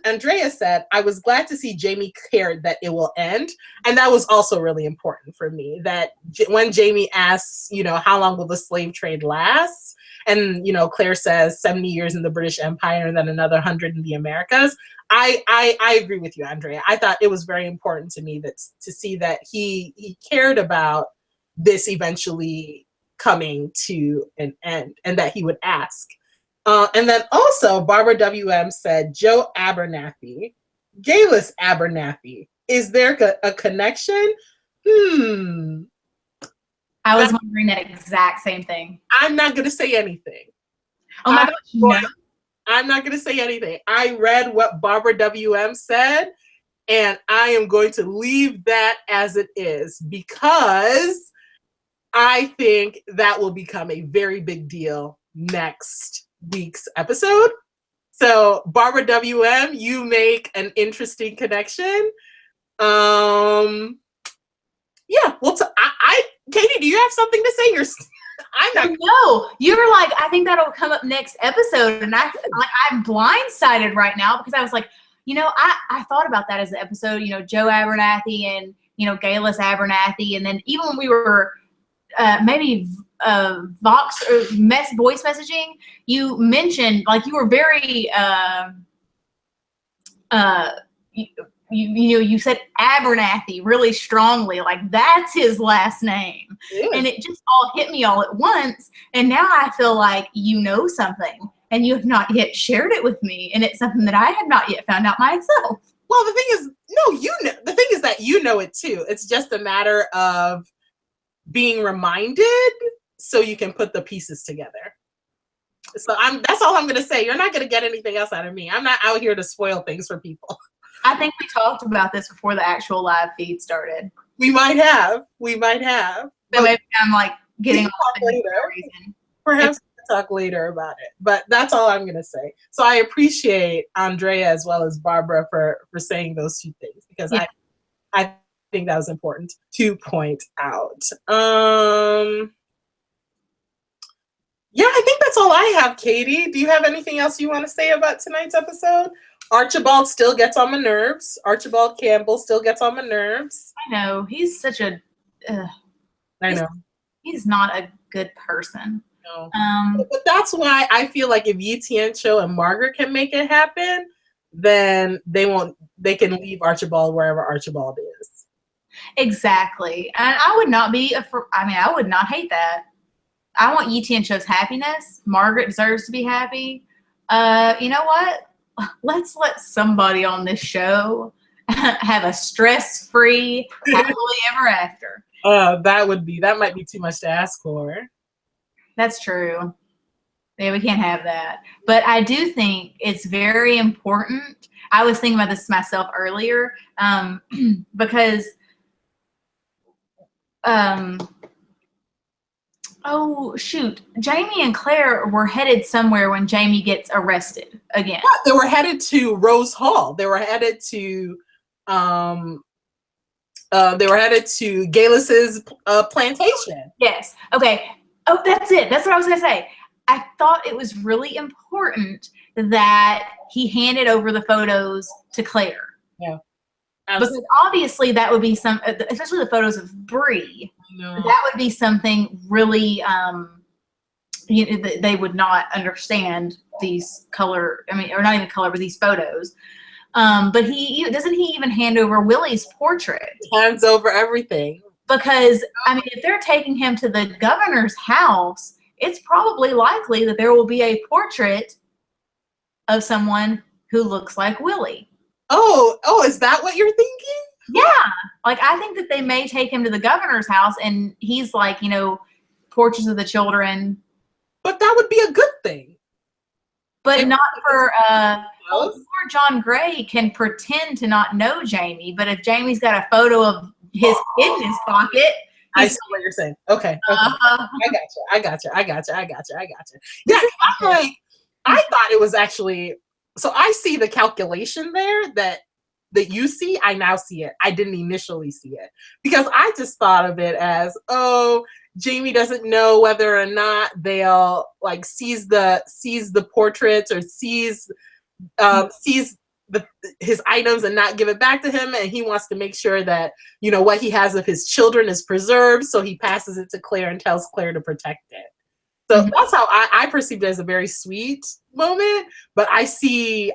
[SPEAKER 1] Andrea said, I was glad to see Jamie cared that it will end. And that was also really important for me, that when Jamie asks, how long will the slave trade last? And, Claire says 70 years in the British Empire and then another 100 in the Americas. I agree with you, Andrea. I thought it was very important to me to see that he cared about this eventually coming to an end, and that he would ask. And then also Barbara WM said, Joe Abernathy, Geillis Abernathy. Is there a connection?
[SPEAKER 2] I was wondering that exact same thing.
[SPEAKER 1] I'm not going to say anything.
[SPEAKER 2] Oh my gosh, no.
[SPEAKER 1] I'm not going to say anything. I read what Barbara WM said, and I am going to leave that as it is, because I think that will become a very big deal next week's episode. So Barbara WM, you make an interesting connection. Yeah, well, Katie, do you have something to say?
[SPEAKER 2] No, you were like, I think that'll come up next episode, and I'm blindsided right now, because I was like, I thought about that as the episode, Joe Abernathy and Geillis Abernathy, and then even when we were maybe voice messaging, you mentioned, like, you were very you said Abernathy really strongly, like that's his last name. Yes. And it just all hit me all at once, and now I feel like you know something and you have not yet shared it with me, and it's something that I have not yet found out myself.
[SPEAKER 1] Well, the thing is, the thing is that you know it too. It's just a matter of being reminded so you can put the pieces together. So that's all I'm going to say. You're not going to get anything else out of me. I'm not out here to spoil things for people.
[SPEAKER 2] I think we talked about this before the actual live feed started.
[SPEAKER 1] We might have.
[SPEAKER 2] So maybe I'm like getting off
[SPEAKER 1] later. For reason. Perhaps we'll talk later about it. But that's all I'm going to say. So I appreciate Andrea as well as Barbara for saying those two things, because yeah. I think that was important to point out. Yeah, I think that's all I have, Katie. Do you have anything else you want to say about tonight's episode? Archibald still gets on my nerves. Archibald Campbell still gets on my nerves.
[SPEAKER 2] I know. He's such a...
[SPEAKER 1] I know.
[SPEAKER 2] He's not a good person.
[SPEAKER 1] No. But that's why I feel like if Tien and Margaret can make it happen, then they can leave Archibald wherever Archibald is.
[SPEAKER 2] Exactly. And I would not I would not hate that. I want Tien-Cho's happiness. Margaret deserves to be happy. You know what? Let's let somebody on this show have a stress-free, happily ever after.
[SPEAKER 1] That might be too much to ask for.
[SPEAKER 2] That's true. Yeah, we can't have that. But I do think it's very important. I was thinking about this myself earlier, because oh, shoot. Jamie and Claire were headed somewhere when Jamie gets arrested again.
[SPEAKER 1] Yeah, they were headed to Rose Hall. They were headed to Geillis's plantation.
[SPEAKER 2] Yes. Okay. Oh, that's it. That's what I was going to say. I thought it was really important that he handed over the photos to Claire.
[SPEAKER 1] Yeah.
[SPEAKER 2] Because obviously that would be especially the photos of Bree. That would be something really, they would not understand these color, or not even color, but these photos. But doesn't he even hand over Willie's portrait?
[SPEAKER 1] He hands over everything.
[SPEAKER 2] Because, if they're taking him to the governor's house, it's probably likely that there will be a portrait of someone who looks like Willie.
[SPEAKER 1] Oh, is that what you're thinking?
[SPEAKER 2] Yeah. Like, I think that they may take him to the governor's house, and he's like, portraits of the children,
[SPEAKER 1] but that would be a good thing.
[SPEAKER 2] But not for poor John Gray can pretend to not know Jamie, but if Jamie's got a photo of his kid in his pocket,
[SPEAKER 1] I see what you're saying. Okay. I got you. Yeah, I'm like, I thought it was actually, so I see the calculation there that you see. I now see it. I didn't initially see it because I just thought of it as, oh, Jamie doesn't know whether or not they'll like seize the portraits or seize his items and not give it back to him, and he wants to make sure that what he has of his children is preserved, so he passes it to Claire and tells Claire to protect it. So that's how I perceived it as a very sweet moment, but I see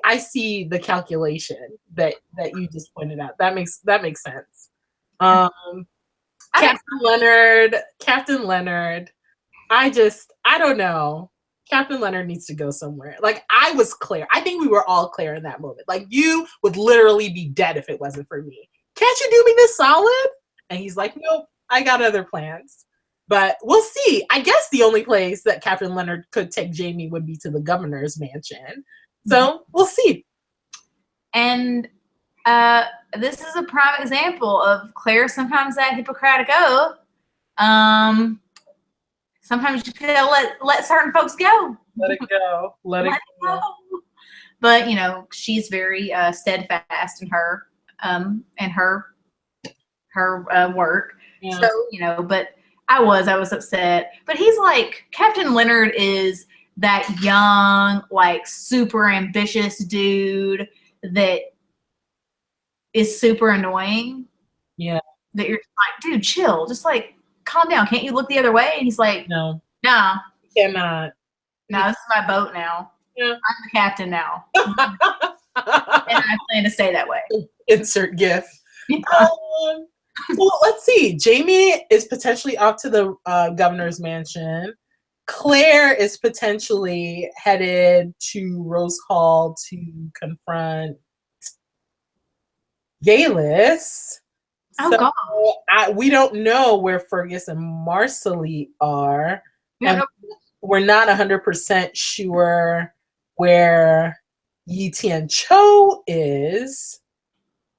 [SPEAKER 1] the calculation that you just pointed out. That makes sense. Captain Leonard, I don't know. Captain Leonard needs to go somewhere. Like, I was Claire. I think we were all Claire in that moment. Like, you would literally be dead if it wasn't for me. Can't you do me this solid? And he's like, nope, I got other plans. But we'll see. I guess the only place that Captain Leonard could take Jamie would be to the governor's mansion. So we'll see.
[SPEAKER 2] And this is a prime example of Claire sometimes that Hippocratic oath. Sometimes you gotta let certain folks go.
[SPEAKER 1] Let it go. Let it go.
[SPEAKER 2] But she's very steadfast in her work. Yeah. So but I was upset. But he's like, Captain Leonard is that young, like super ambitious dude that is super annoying.
[SPEAKER 1] Yeah.
[SPEAKER 2] That you're like, dude, chill. Just like calm down. Can't you look the other way? And he's like,
[SPEAKER 1] no.
[SPEAKER 2] Nah.
[SPEAKER 1] You cannot.
[SPEAKER 2] No, this is my boat now. Yeah. I'm the captain now. And I plan to stay that way.
[SPEAKER 1] Insert GIF. Yeah. Well, let's see. Jamie is potentially off to the governor's mansion. Claire is potentially headed to Rose Hall to confront Geillis.
[SPEAKER 2] Oh, God.
[SPEAKER 1] We don't know where Fergus and Marcelly are. And we're not 100% sure where Tien is.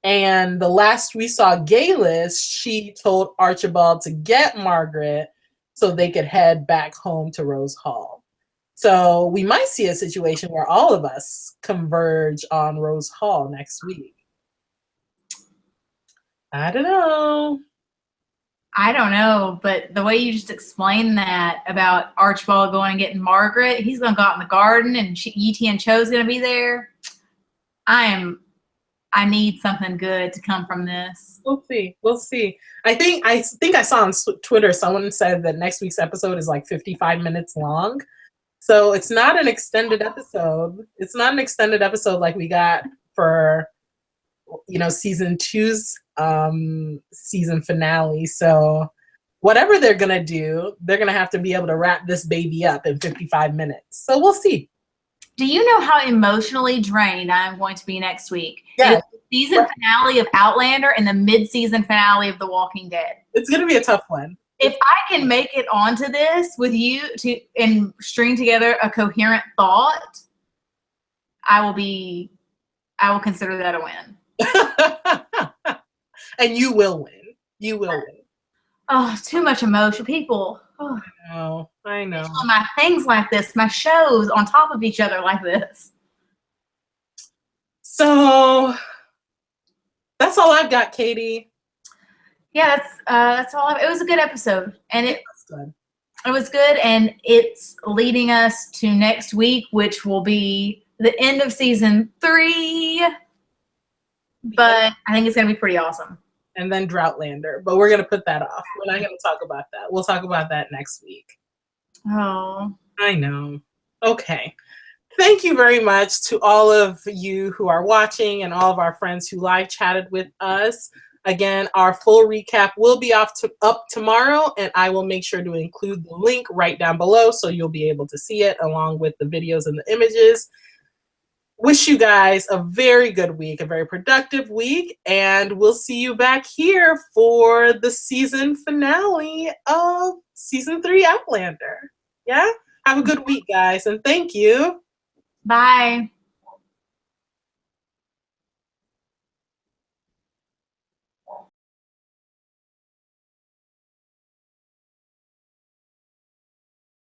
[SPEAKER 1] And the last we saw Geillis, she told Archibald to get Margaret so they could head back home to Rose Hall. So we might see a situation where all of us converge on Rose Hall next week. I don't know, but the way you just explained that about Archibald going and getting Margaret, he's going to go out in the garden and Tien Cho's going to be there. I need something good to come from this. We'll see. I think I saw on Twitter someone said that next week's episode is like 55 minutes long. So it's not an extended episode. It's not an extended episode like we got for season 2's season finale. So whatever they're going to do, they're going to have to be able to wrap this baby up in 55 minutes. So we'll see.
[SPEAKER 2] Do you know how emotionally drained I'm going to be next week?
[SPEAKER 1] Yeah.
[SPEAKER 2] It's the season finale of Outlander and the mid-season finale of The Walking Dead.
[SPEAKER 1] It's going to be a tough one.
[SPEAKER 2] If I can make it onto this with you and string together a coherent thought, I will consider that a win.
[SPEAKER 1] And you will win. You will win.
[SPEAKER 2] Oh, too much emotion. People. Oh.
[SPEAKER 1] I know.
[SPEAKER 2] My things like this, my shows on top of each other like this.
[SPEAKER 1] So that's all I've got, Katie.
[SPEAKER 2] Yeah, that's all. It was a good episode, and it was good, and it's leading us to next week, which will be the end of season 3. But I think it's gonna be pretty awesome.
[SPEAKER 1] And then Droughtlander, but we're gonna put that off. We're not gonna talk about that. We'll talk about that next week.
[SPEAKER 2] Oh,
[SPEAKER 1] I know. Okay. Thank you very much to all of you who are watching and all of our friends who live chatted with us. Again, our full recap will be up tomorrow, and I will make sure to include the link right down below so you'll be able to see it along with the videos and the images. Wish you guys a very good week, a very productive week, and we'll see you back here for the season finale of season 3 Outlander. Yeah? Have a good week, guys, and thank you.
[SPEAKER 2] Bye.